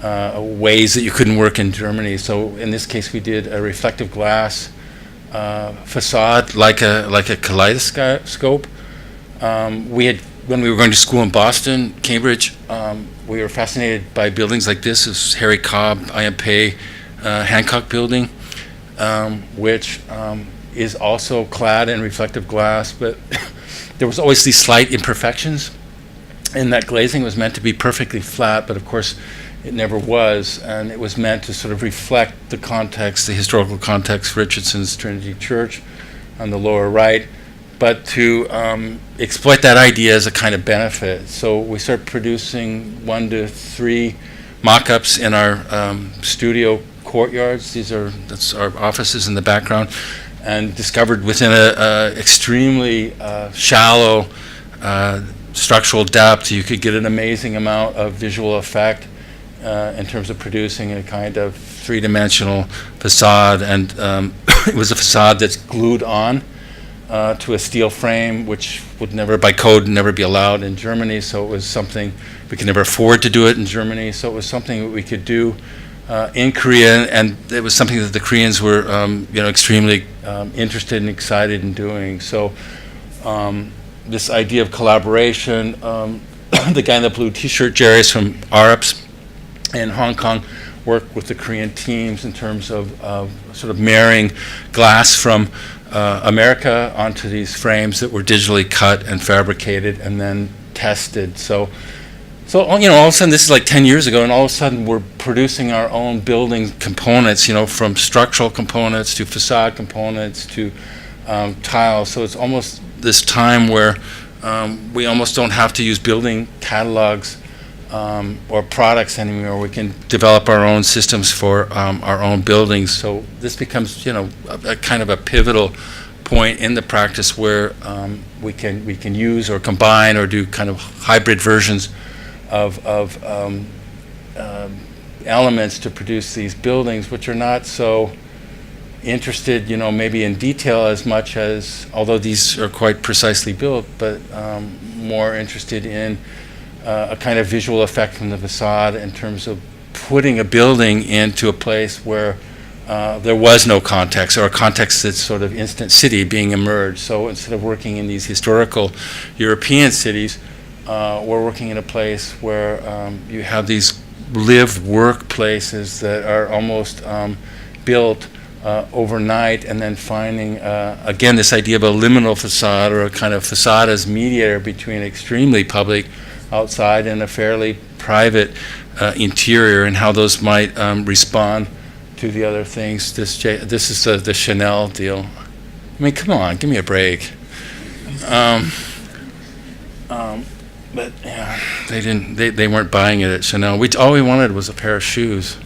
S2: ways that you couldn't work in Germany? So in this case we did a reflective glass facade like a kaleidoscope. When we were going to school in Boston, Cambridge, we were fascinated by buildings like this. This is Harry Cobb, IMP, Hancock Building, which is also clad in reflective glass, but there was always these slight imperfections, and that glazing was meant to be perfectly flat, but of course it never was, and it was meant to sort of reflect the context, the historical context, Richardson's Trinity Church on the lower right, but to exploit that idea as a kind of benefit. So we started producing 1 to 3 mock-ups in our studio courtyards. That's our offices in the background, and discovered within a extremely shallow structural depth, you could get an amazing amount of visual effect in terms of producing a kind of 3-dimensional facade. And it was a facade that's glued on to a steel frame, which would never, by code, never be allowed in Germany. So it was something, we could never afford to do it in Germany. So it was something that we could do in Korea, and it was something that the Koreans were, extremely interested and excited in doing. So this idea of collaboration, the guy in the blue T-shirt, Jerry, is from ARPS in Hong Kong, worked with the Korean teams in terms of sort of marrying glass from America onto these frames that were digitally cut and fabricated and then tested. So all of a sudden, this is like 10 years ago, and all of a sudden we're producing our own building components, from structural components to facade components to tiles. So it's almost this time where we almost don't have to use building catalogs or products anymore. We can develop our own systems for our own buildings. So this becomes, a kind of a pivotal point in the practice where we can use or combine or do kind of hybrid versions of elements to produce these buildings, which are not so interested, maybe in detail as much as, although these are quite precisely built, but more interested in a kind of visual effect from the facade in terms of putting a building into a place where there was no context, or a context that's sort of instant city being emerged. So instead of working in these historical European cities, we're working in a place where you have these live workplaces that are almost built overnight, and then finding, again, this idea of a liminal facade, or a kind of facade as mediator between extremely public outside and a fairly private interior, and how those might respond to the other things. This is the Chanel deal. I mean, come on, give me a break. But yeah, they didn't. They weren't buying it at Chanel. All we wanted was a pair of shoes.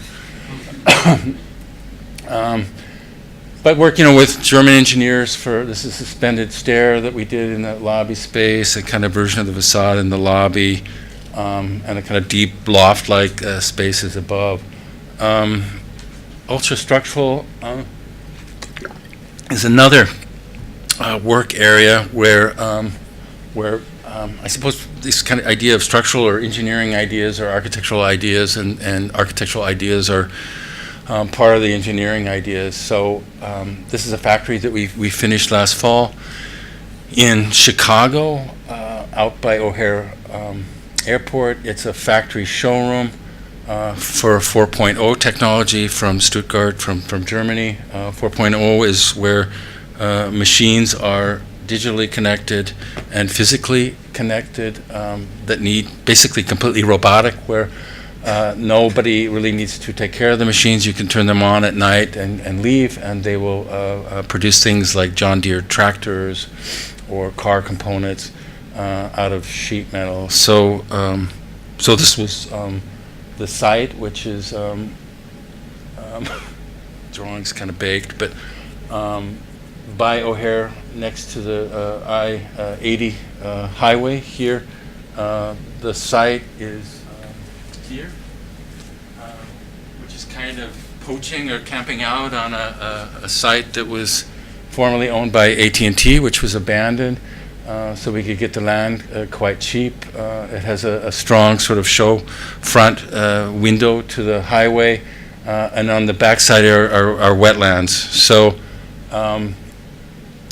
S2: but work, with German engineers for, this is a suspended stair that we did in the lobby space, a kind of version of the facade in the lobby, and a kind of deep loft-like spaces above. Ultrastructural is another work area where I suppose this kind of idea of structural or engineering ideas or architectural ideas, and architectural ideas are part of the engineering ideas. So this is a factory that we finished last fall in Chicago, out by O'Hare Airport. It's a factory showroom for 4.0 technology from Stuttgart, from Germany. 4.0 is where machines are digitally connected and physically connected, that need basically completely robotic, where nobody really needs to take care of the machines. You can turn them on at night and leave, and they will produce things like John Deere tractors or car components out of sheet metal. So so this was the site, which is drawings kind of baked, but by O'Hare, next to the I-80 highway here. The site is here, which is kind of poaching or camping out on a site that was formerly owned by AT&T, which was abandoned, so we could get the land quite cheap. It has a strong sort of show front window to the highway, and on the backside are wetlands. So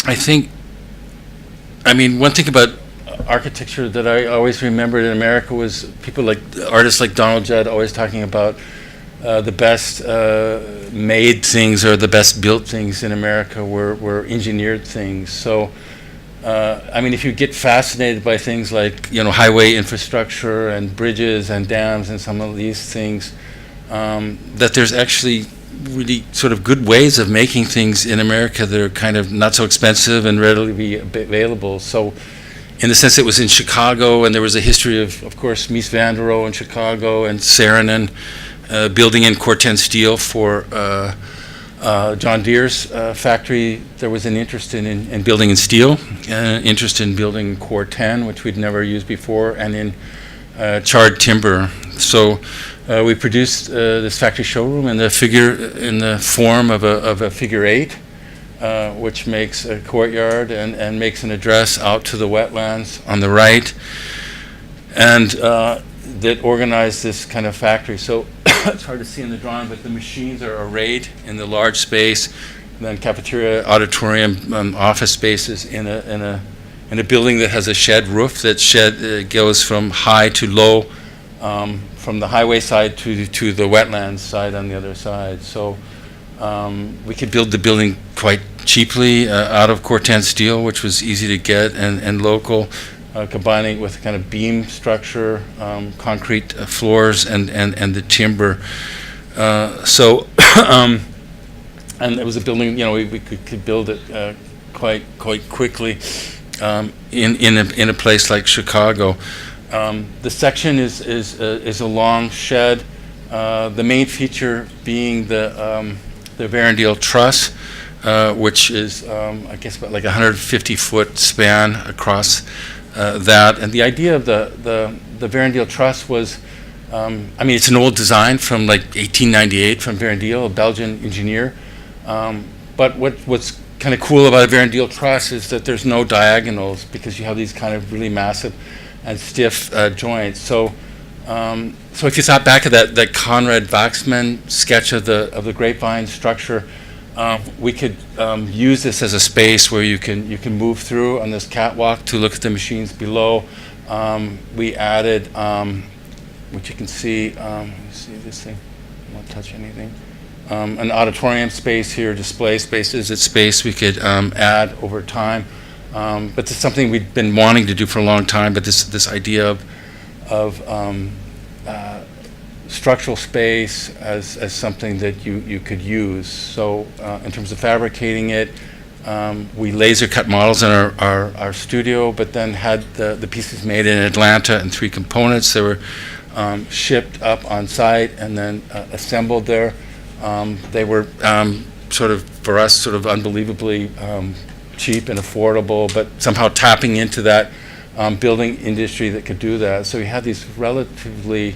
S2: I mean, one thing about architecture that I always remembered in America was people like artists like Donald Judd always talking about the best made things or the best built things in America were engineered things. So I mean, if you get fascinated by things like highway infrastructure and bridges and dams and some of these things, that there's actually really sort of good ways of making things in America that are kind of not so expensive and readily available. So in the sense it was in Chicago, and there was a history of course, Mies van der Rohe in Chicago and Saarinen building in Corten steel for John Deere's factory. There was an interest in building in steel, an interest in building Corten, which we'd never used before, and in charred timber. So we produced this factory showroom in the form of a figure 8, which makes a courtyard and makes an address out to the wetlands on the right, and that organized this kind of factory. So it's hard to see in the drawing, but the machines are arrayed in the large space, and then cafeteria, auditorium, office spaces in a building that has a shed roof. That shed goes from high to low, from the highway side to the wetlands side on the other side. So we could build the building quite cheaply out of Corten steel, which was easy to get and local, combining it with kind of beam structure, concrete floors, and the timber. So and it was a building, we could build it quite quickly in a place like Chicago. The section is a long shed. The main feature being the Verandil truss, which is I guess about like 150-foot span across that. And the idea of the Verandil truss was, I mean, it's an old design from like 1898 from Verandil, a Belgian engineer. But what's kind of cool about a Verandil truss is that there's no diagonals, because you have these kind of really massive and stiff joints. So if you thought back of that Conrad Waxman sketch of the grapevine structure, we could use this as a space where you can move through on this catwalk to look at the machines below. We added, which you can see, let me see this thing, I won't touch anything. An auditorium space here, display spaces. It's space we could add over time. But this is something we've been wanting to do for a long time, but this idea of structural space as something that you could use. So in terms of fabricating it, we laser cut models in our studio, but then had the pieces made in Atlanta in 3 components. They were shipped up on site and then assembled there. They were sort of, for us, sort of unbelievably cheap and affordable, but somehow tapping into that building industry that could do that. So we had these relatively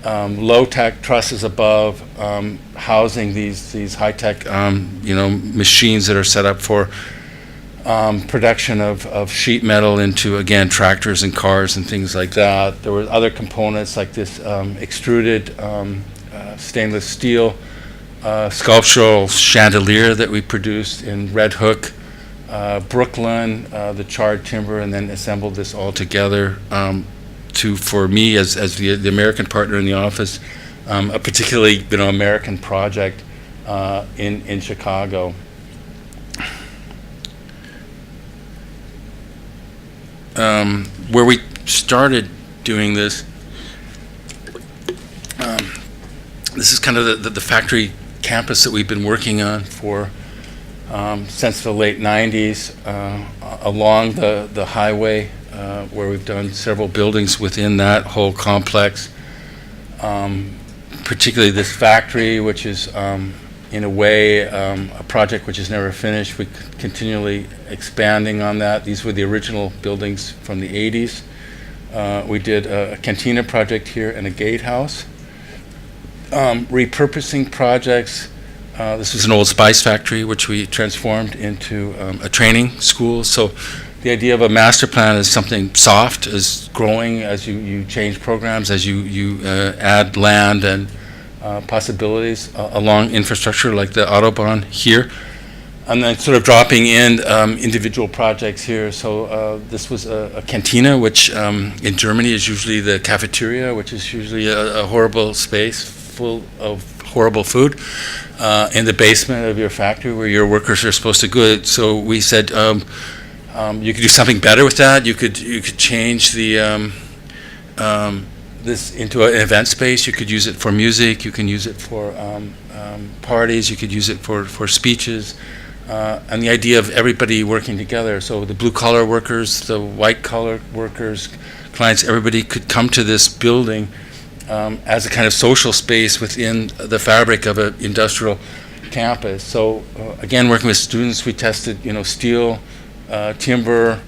S2: low-tech trusses above, housing these high-tech, machines that are set up for production of sheet metal into, again, tractors and cars and things like that. There were other components like this extruded stainless steel sculptural chandelier that we produced in Red Hook, Brooklyn, the charred timber, and then assembled this all together for me as the American partner in the office, a particularly American project in Chicago. Where we started doing this, this is kind of the factory campus that we've been working on for since the late 90s, along the highway, where we've done several buildings within that whole complex, particularly this factory, which is in a way a project which is never finished. We're continually expanding on that. These were the original buildings from the 80s. We did a cantina project here and a gatehouse. Repurposing projects. This was an old spice factory which we transformed into a training school. So the idea of a master plan is something soft, is growing as you change programs, as you add land and possibilities along infrastructure like the Autobahn here, and then sort of dropping in individual projects here. So this was a cantina, which in Germany is usually the cafeteria, which is usually a horrible space full of horrible food in the basement of your factory where your workers are supposed to go. So we said you could do something better with that. You could change the this into an event space. You could use it for music. You can use it for parties. You could use it for speeches. And the idea of everybody working together. So the blue-collar workers, the white-collar workers, clients, everybody could come to this building as a kind of social space within the fabric of an industrial campus. So again, working with students, we tested, steel, timber,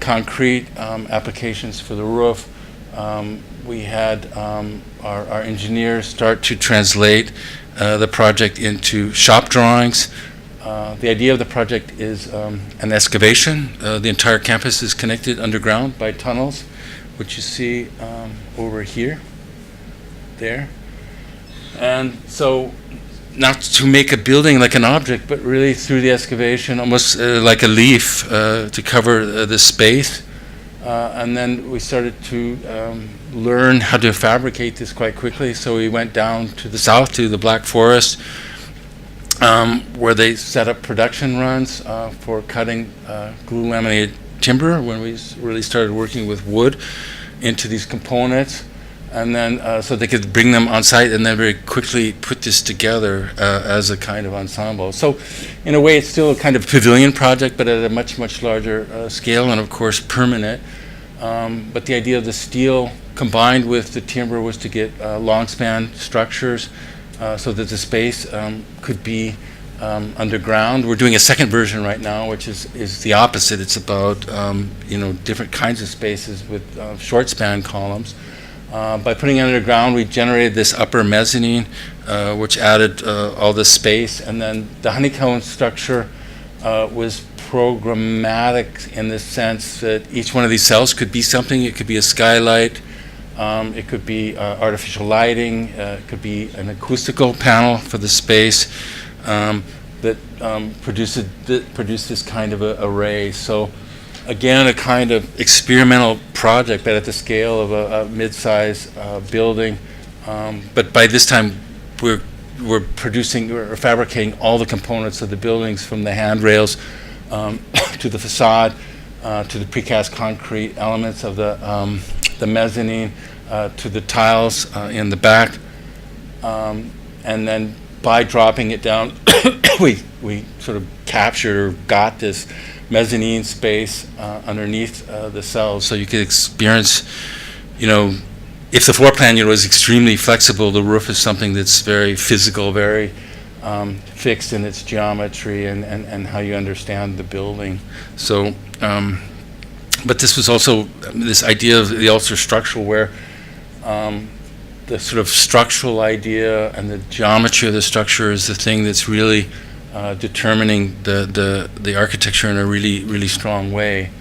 S2: concrete applications for the roof. We had our engineers start to translate the project into shop drawings. The idea of the project is an excavation. The entire campus is connected underground by tunnels, which you see over here, there. And so not to make a building like an object, but really through the excavation, almost like a leaf to cover the space. And then we started to learn how to fabricate this quite quickly. So we went down to the south to the Black Forest, where they set up production runs for cutting glue laminated timber when we really started working with wood into these components. And then so they could bring them on site and then very quickly put this together as a kind of ensemble. So in a way, it's still a kind of pavilion project, but at a much, much larger scale and, of course, permanent. But the idea of the steel combined with the timber was to get long span structures so that the space could be underground. We're doing a second version right now, which is the opposite. It's about different kinds of spaces with short span columns. By putting it underground, we generated this upper mezzanine, which added all this space, and then the honeycomb structure was programmatic in the sense that each one of these cells could be something. It could be a skylight, it could be artificial lighting, it could be an acoustical panel for the space that produced this kind of a array. So again, a kind of experimental project, but at the scale of a mid-size building. But by this time, we're fabricating all the components of the buildings, from the handrails to the facade, to the precast concrete elements of the mezzanine, to the tiles in the back. And then by dropping it down, we sort of captured or got this mezzanine space underneath the cells, so you could experience, if the floor plan is extremely flexible, the roof is something that's very physical, very fixed in its geometry and how you understand the building. So, but this was also this idea of the ultra-structural where the sort of structural idea and the geometry of the structure is the thing that's really determining the architecture in a really strong way.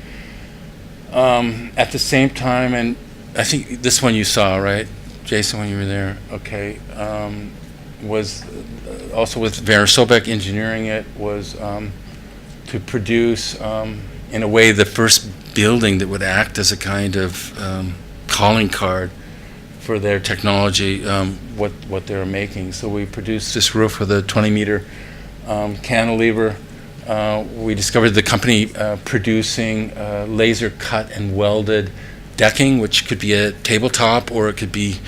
S2: At the same time, and I think this one you saw, right, Jason, when you were there, okay, was also with Werner Sobeck engineering it, was to produce, in a way, the first building that would act as a kind of calling card for their technology, what they were making. So we produced this roof with a 20-meter cantilever. We discovered the company producing laser cut and welded decking, which could be a tabletop or it could be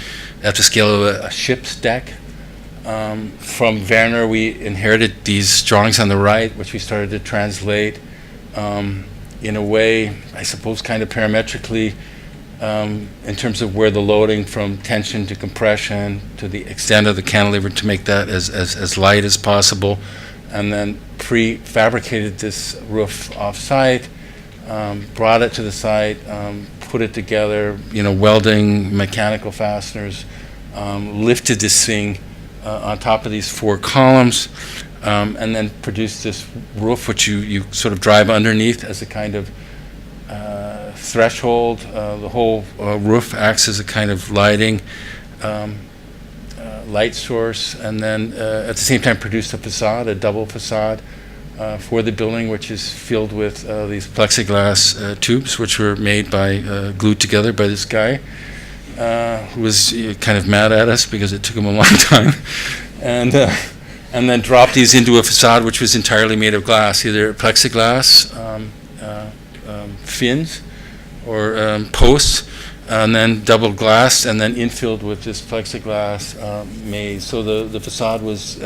S2: at the scale of a ship's deck. From Werner, we inherited these drawings on the right, which we started to translate in a way, I suppose, kind of parametrically, in terms of where the loading from tension to compression to the extent of the cantilever to make that as light as possible, and then prefabricated this roof off-site, brought it to the site, put it together, welding, mechanical fasteners, lifted this thing on top of these 4 columns, and then produced this roof which you sort of drive underneath as a kind of threshold. The whole roof acts as a kind of lighting light source, and then at the same time produced a facade, a double facade for the building, which is filled with these plexiglass tubes, which were made by glued together by this guy who was kind of mad at us because it took him a long time, and then dropped these into a facade which was entirely made of glass, either plexiglass fins or posts, and then double glass, and then infilled with this plexiglass maze. So the facade was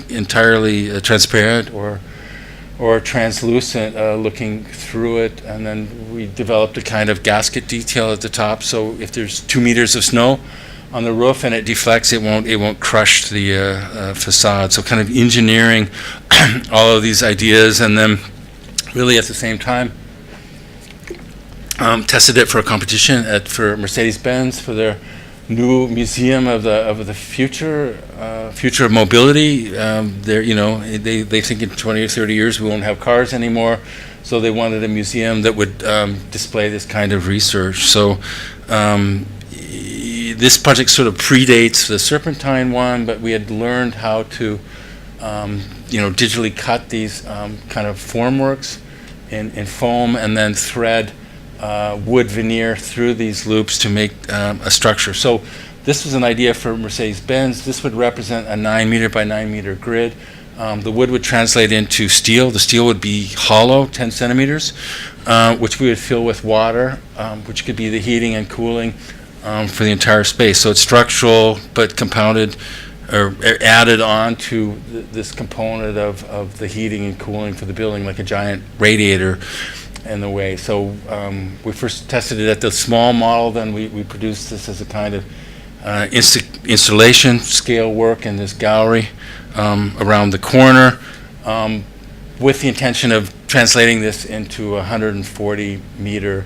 S2: entirely transparent or translucent, looking through it, and then we developed a kind of gasket detail at the top. So if there's 2 meters of snow on the roof and it deflects, it won't crush the facade. So kind of engineering all of these ideas, and then really at the same time tested it for a competition for Mercedes-Benz for their new museum of the future of mobility. They think in 20 or 30 years we won't have cars anymore, so they wanted a museum that would display this kind of research. So this project sort of predates the Serpentine one, but we had learned how to digitally cut these kind of formworks in foam and then thread wood veneer through these loops to make a structure. So this was an idea for Mercedes-Benz. This would represent a 9 meter by 9 meter grid. The wood would translate into steel. The steel would be hollow, 10 centimeters, which we would fill with water, which could be the heating and cooling for the entire space. So it's structural, but compounded or added on to this component of the heating and cooling for the building, like a giant radiator in the way. So we first tested it at the small model, then we produced this as a kind of installation scale work in this gallery around the corner, with the intention of translating this into a 140 meter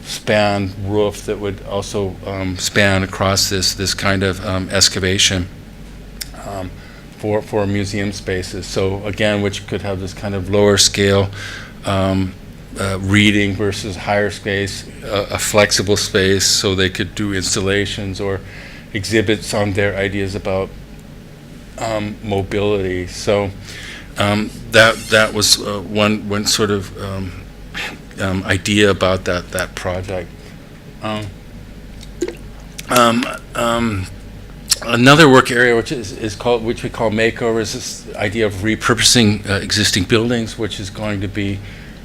S2: span roof that would also span across this kind of excavation for museum spaces. So again, which could have this kind of lower scale reading versus higher space, a flexible space, so they could do installations or exhibits on their ideas about mobility. So that was one sort of idea about that project. Another work area which we call makeover is this idea of repurposing existing buildings, which is going to be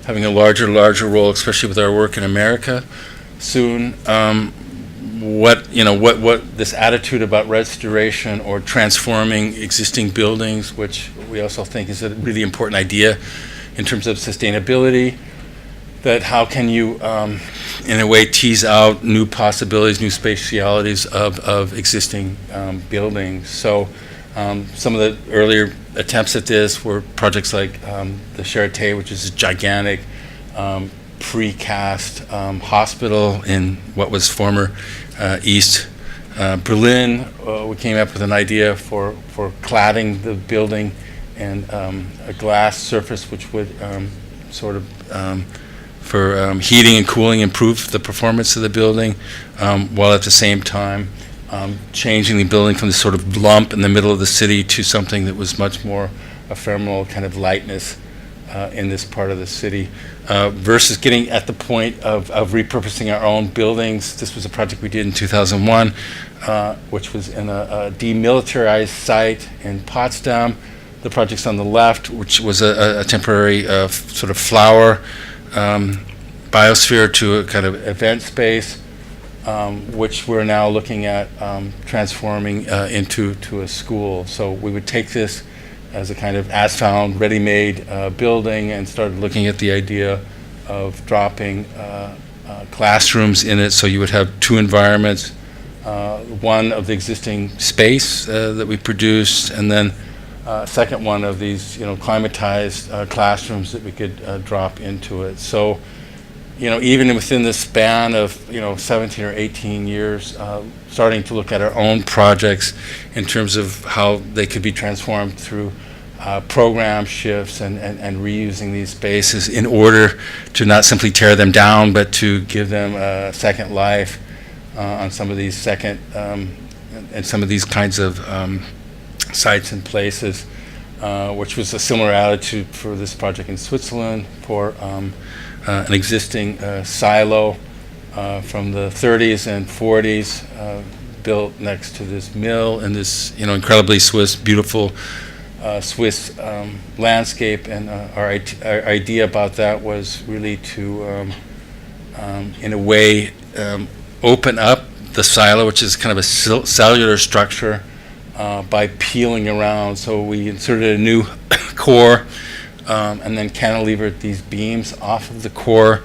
S2: having a larger role, especially with our work in America soon. What this attitude about restoration or transforming existing buildings, which we also think is a really important idea in terms of sustainability, that how can you in a way tease out new possibilities, new spatialities of existing buildings. So Some of the earlier attempts at this were projects like the Charité, which is a gigantic precast hospital in what was former East Berlin. We came up with an idea for cladding the building and a glass surface which would sort of for heating and cooling improve the performance of the building, while at the same time changing the building from this sort of lump in the middle of the city to something that was much more ephemeral kind of lightness in this part of the city, versus getting at the point of repurposing our own buildings. This was a project we did in 2001, which was in a demilitarized site in Potsdam. The project's on the left, which was a temporary sort of flower biosphere to a kind of event space, which we're now looking at transforming into a school. So we would take this as a kind of as-found, ready-made building and started looking at the idea of dropping classrooms in it. So you would have two environments, one of the existing space that we produced, and then second one of these, climatized classrooms that we could drop into it. So, even within the span of, 17 or 18 years, starting to look at our own projects in terms of how they could be transformed through program shifts and reusing these spaces in order to not simply tear them down, but to give them a second life on some of these and some of these kinds of sites and places, which was a similar attitude for this project in Switzerland for an existing silo from the 30s and 40s, built next to this mill in this incredibly beautiful Swiss landscape. And our idea about that was really to, in a way, open up the silo, which is kind of a cellular structure, by peeling around. So we inserted a new core and then cantilevered these beams off of the core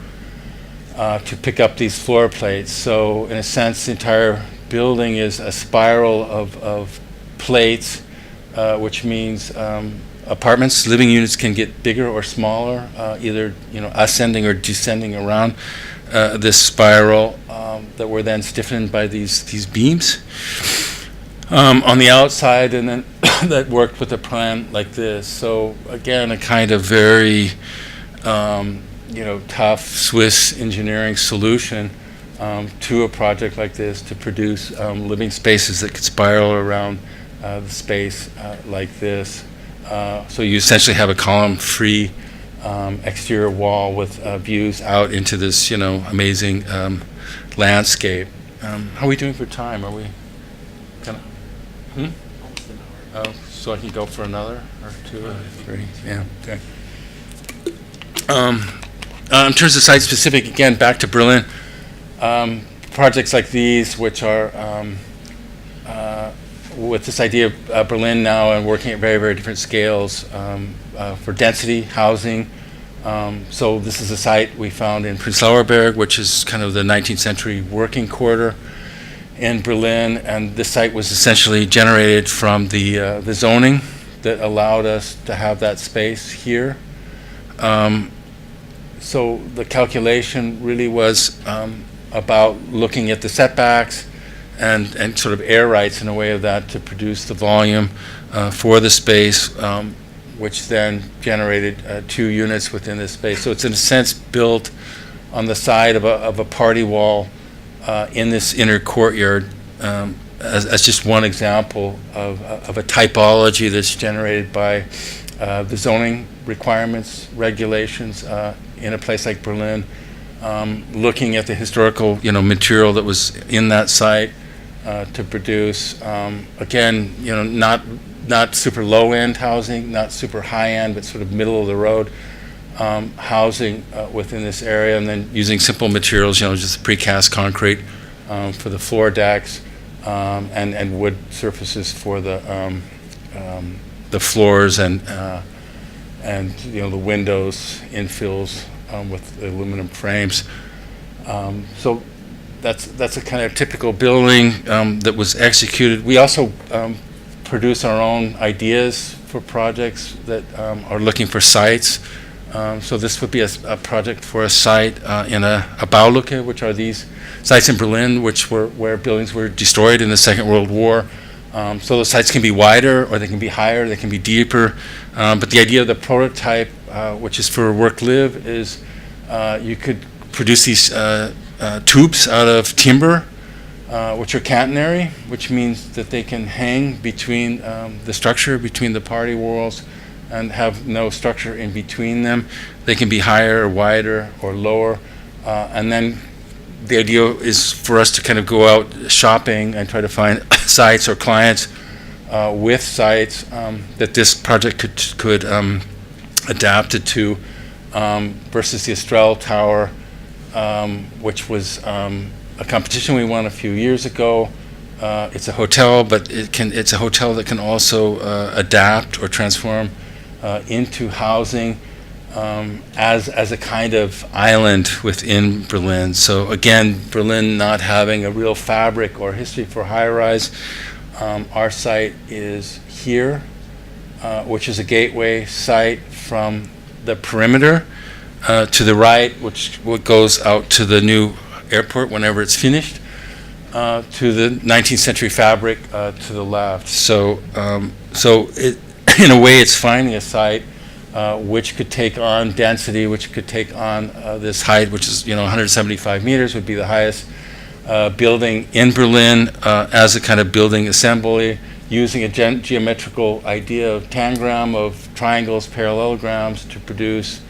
S2: to pick up these floor plates. So in a sense, the entire building is a spiral of plates, which means apartments, living units can get bigger or smaller, either ascending or descending around this spiral that were then stiffened by these beams on the outside, and then that worked with a plan like this. So again, a kind of very tough Swiss engineering solution to a project like this to produce living spaces that could spiral around the space like this. So you essentially have a column-free exterior wall with views out into this amazing landscape. How are we doing for time? Are we kind of? Oh, so I can go for another or two or three? Yeah, okay. In terms of site-specific, again, back to Berlin, projects like these, which are with this idea of Berlin now and working at very, very different scales for density, housing. So this is a site we found in Prenzlauer Berg, which is kind of the 19th century working quarter in Berlin, and this site was essentially generated from the zoning that allowed us to have that space here. So the calculation really was about looking at the setbacks and sort of air rights in a way of that to produce the volume for the space, which then generated 2 units within this space. So it's in a sense built on the side of a party wall in this inner courtyard, as just one example of a typology that's generated by the zoning requirements, regulations in a place like Berlin, looking at the historical material that was in that site to produce, again, not super low-end housing, not super high-end, but sort of middle of the road housing within this area, and then using simple materials, just precast concrete for the floor decks, and wood surfaces for the floors and the windows, infills with aluminum frames. So that's a kind of typical building that was executed. We also produce our own ideas for projects that are looking for sites. So this would be a project for a site in a Baulücke, which are these sites in Berlin, where buildings were destroyed in the Second World War. So those sites can be wider, or they can be higher, they can be deeper. But the idea of the prototype, which is for work-live, is you could produce these tubes out of timber, which are catenary, which means that they can hang between the structure, between the party walls, and have no structure in between them. They can be higher or wider or lower. And then the idea is for us to kind of go out shopping and try to find sites or clients with sites that this project could adapt it to, versus the Estrell Tower, which was a competition we won a few years ago. It's a hotel, but it's a hotel that can also adapt or transform into housing as a kind of island within Berlin. So again, Berlin not having a real fabric or history for high-rise. Our site is here, which is a gateway site from the perimeter to the right, which goes out to the new airport whenever it's finished, to the 19th century fabric to the left. So it, in a way, it's finding a site which could take on density, which could take on this height, which is 175 meters, would be the highest building in Berlin, as a kind of building assembly, using a geometrical idea of tangram, of triangles, parallelograms to produce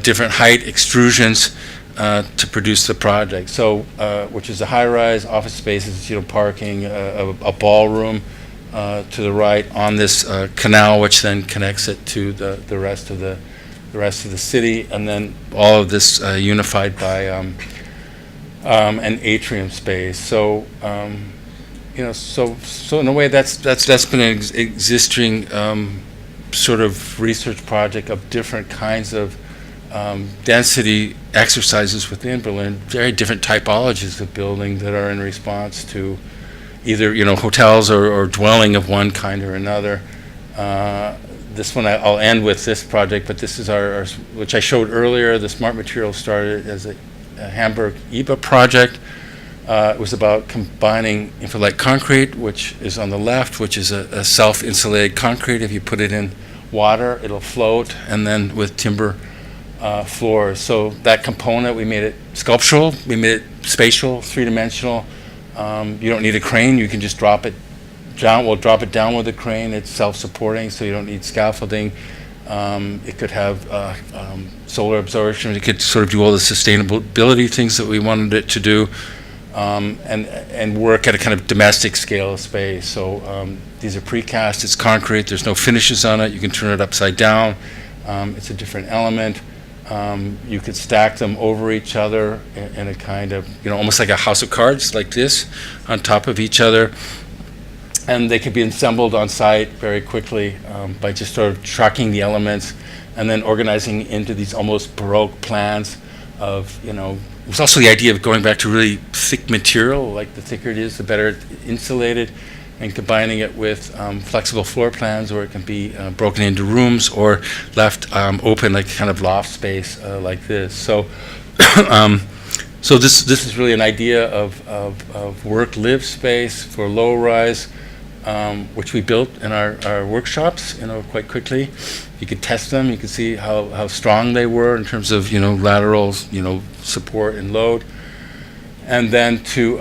S2: different height extrusions to produce the project. So, which is a high-rise, office spaces, parking, a ballroom to the right on this canal, which then connects it to the rest of the city, and then all of this unified by an atrium space. So, so in a way, that's been an existing sort of research project of different kinds of density exercises within Berlin, very different typologies of building that are in response to either hotels or dwelling of one kind or another. This one I'll end with this project, but this is our which I showed earlier. The Smart Materials started as a Hamburg IBA project. It was about combining infralight concrete, which is on the left, which is a self-insulated concrete. If you put it in water, it'll float, and then with timber floors. So that component, we made it sculptural, we made it spatial, three-dimensional. You don't need a crane, you can just drop it down. We'll drop it down with a crane. It's self-supporting, so you don't need scaffolding. It could have solar absorption. It could sort of do all the sustainability things that we wanted it to do, and work at a kind of domestic scale of space. So these are precast, it's concrete, there's no finishes on it. You can turn it upside down. It's a different element. You could stack them over each other in a kind of, almost like a house of cards, like this, on top of each other. And they could be assembled on site very quickly by just sort of tracking the elements and then organizing into these almost Baroque plans of, it was also the idea of going back to really thick material. Like the thicker it is, the better it's insulated, and combining it with flexible floor plans where it can be broken into rooms or left open, like kind of loft space like this. So, so this is really an idea of work-live space for low-rise, which we built in our workshops, quite quickly. You could test them. You could see how strong they were in terms of lateral support and load. And then to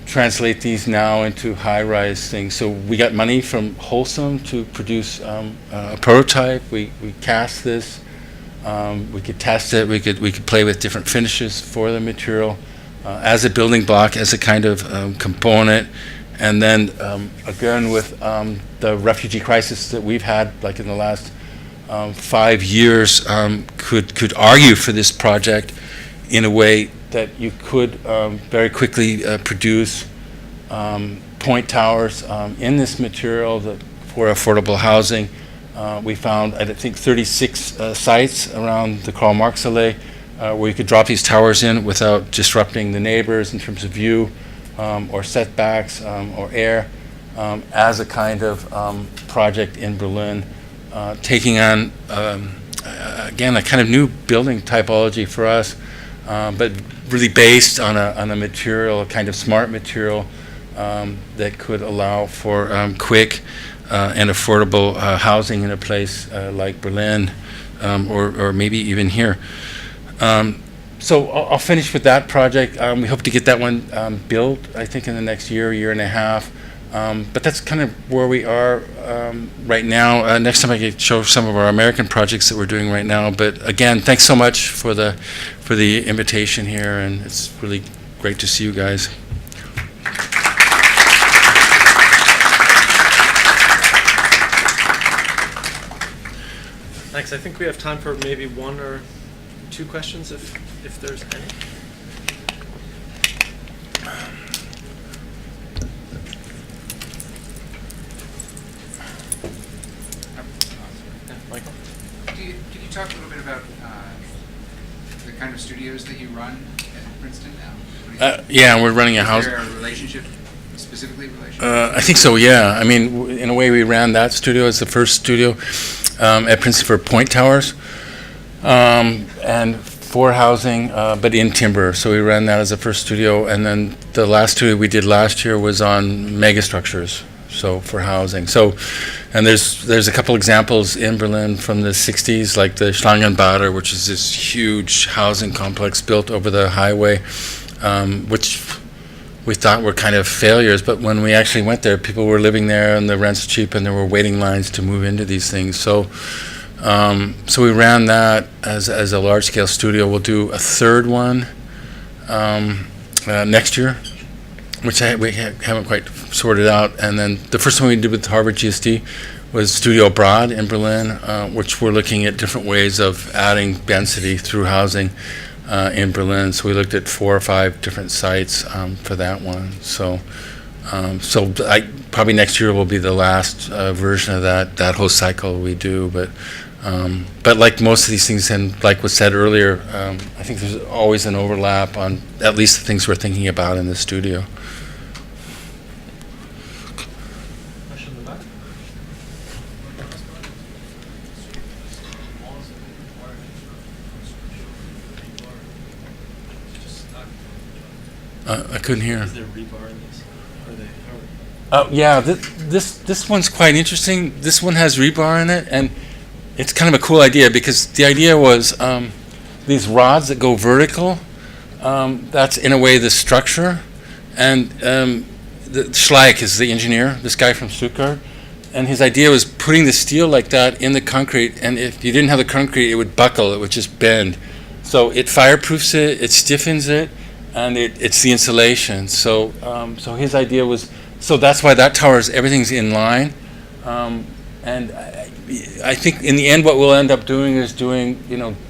S2: translate these now into high-rise things. So we got money from Wholesome to produce a prototype. We cast this. We could test it. We could play with different finishes for the material as a building block, as a kind of component. And then again with the refugee crisis that we've had, like in the last 5 years, could argue for this project in a way that you could very quickly produce point towers in this material for affordable housing. We found, I think, 36 sites around the Karl Marx Allee where you could drop these towers in without disrupting the neighbors in terms of view or setbacks or air. as a kind of project in Berlin, taking on, again, a kind of new building typology for us, but really based on a material, a kind of smart material that could allow for quick and affordable housing in a place like Berlin, or maybe even here. So I'll finish with that project. We hope to get that one built, I think, in the next year and a half. But that's kind of where we are right now. Next time I can show some of our American projects that we're doing right now. But again, thanks so much for the invitation here, and it's really great to see you guys.
S6: Thanks. I think we have time for maybe one or two questions, if there's any. Michael?
S5: Could you talk a little bit about the kind of studios that you run at Princeton now?
S2: Yeah, we're running a house.
S5: Is there a relationship, specifically relationship?
S2: I think so, yeah. I mean, in a way, we ran that studio as the first studio at Princeton for point towers and for housing, but in timber. So we ran that as the first studio, and then the last studio we did last year was on megastructures, so for housing. So, and there's a couple examples in Berlin from the 60s, like the Schlangenbader, which is this huge housing complex built over the highway, which we thought were kind of failures, but when we actually went there, people were living there and the rent's cheap and there were waiting lines to move into these things. So so we ran that as a large-scale studio. We'll do a third one next year, which we haven't quite sorted out. And then the first one we did with Harvard GSD was Studio Broad in Berlin, which we're looking at different ways of adding density through housing in Berlin. So we looked at 4 or 5 different sites for that one. So probably next year will be the last version of that whole cycle we do. But like most of these things, and like was said earlier, I think there's always an overlap on at least the things we're thinking about in the studio.
S6: Question in the back?
S2: I couldn't hear.
S3: Is there rebar in this? Are they?
S2: Oh yeah, this one's quite interesting. This one has rebar in it, and it's kind of a cool idea because the idea was these rods that go vertical. That's in a way the structure, and the Schleich is the engineer, this guy from Stuttgart, and his idea was putting the steel like that in the concrete, and if you didn't have the concrete, it would buckle, it would just bend. So it fireproofs it, it stiffens it, and it's the insulation. So so his idea was, so that's why that tower is, everything's in line, and I think in the end what we'll end up doing is doing,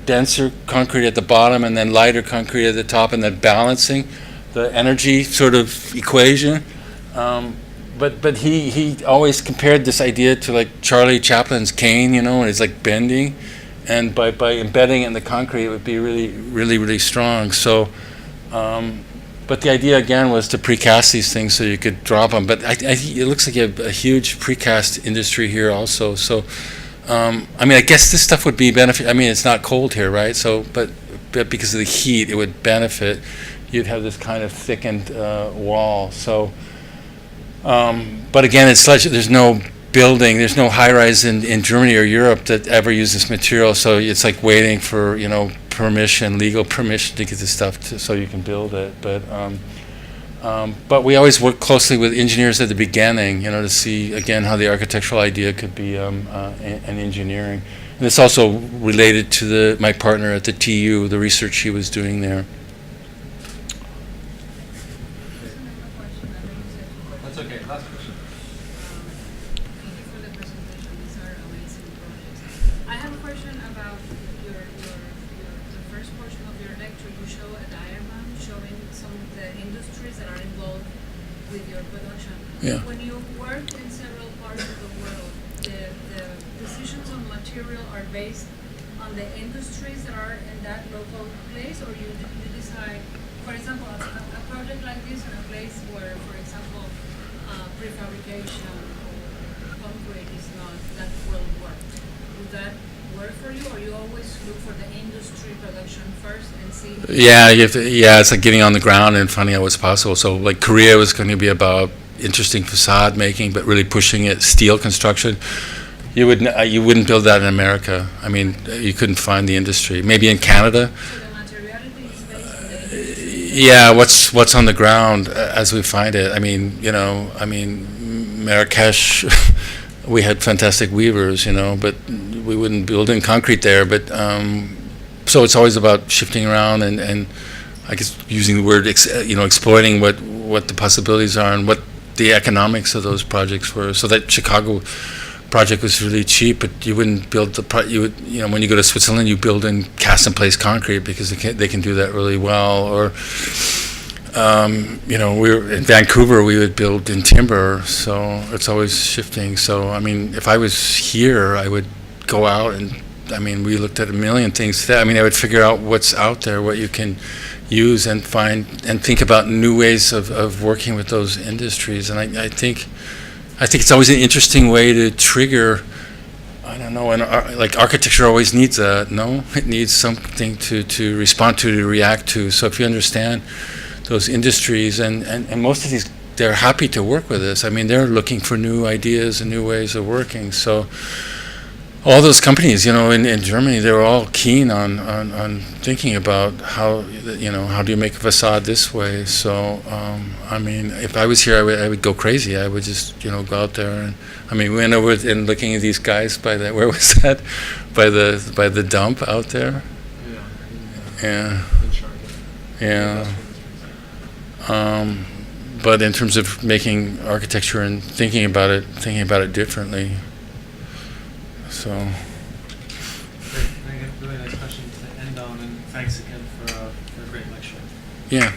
S2: denser concrete at the bottom and then lighter concrete at the top, and then balancing the energy sort of equation. But he always compared this idea to like Charlie Chaplin's cane, and it's like bending, and by embedding it in the concrete it would be really, really, really strong. So but the idea again was to precast these things so you could drop them. But it looks like you have a huge precast industry here also. So, I guess this stuff would be benefit. It's not cold here, right? So, but because of the heat, it would benefit. You'd have this kind of thickened wall. So, but again, it's such, there's no building, there's no high-rise in Germany or Europe that ever use this material. So it's like waiting for permission, legal permission to get this stuff so you can build it. But we always work closely with engineers at the beginning, to see again how the architectural idea could be an engineering. And it's also related to my partner at the TU, the research he was doing there.
S3: That's okay. Last question.
S7: Thank you for the presentation. These are amazing projects. I have a question about the first portion of your lecture. You show a diagram showing some of the industries that are involved with your production.
S2: Yeah.
S7: When you work in several parts of the world, the decisions on material are based on the industries that are in that local place, or you decide, for example, a project like this in a place where, for example, prefabrication or concrete is not that well worked. Would that work for you, or you always look for the industry production first and see?
S2: Yeah, it's like getting on the ground and finding out what's possible. So like Korea was going to be about interesting facade making, but really pushing it, steel construction. You wouldn't build that in America. I mean, you couldn't find the industry. Maybe in Canada.
S7: So the materiality is based on the industry?
S2: Yeah, what's on the ground as we find it. I mean, Marrakesh, we had fantastic weavers, but we wouldn't build in concrete there. But so it's always about shifting around and I guess using the word exploiting what the possibilities are and what the economics of those projects were. So that Chicago project was really cheap, but you wouldn't build when you go to Switzerland, you build in cast in place concrete because they can do that really well. Or we were in Vancouver, we would build in timber. So it's always shifting. So I mean, if I was here, I would go out and we looked at a million things. I would figure out what's out there, what you can use and find, and think about new ways of working with those industries. And I think it's always an interesting way to trigger. I don't know, and like architecture always needs it needs something to respond to react to. So if you understand those industries, and most of these, they're happy to work with us. They're looking for new ideas and new ways of working. So all those companies, in Germany, they were all keen on thinking about how do you make a facade this way. So if I was here, I would go crazy. I would just go out there and we went over and looking at these guys where was that? By the dump out there. Yeah. Yeah. But in terms of making architecture and thinking about it differently. So.
S3: Great. I got a really nice question to end on, and thanks again for a great lecture.
S2: Yeah.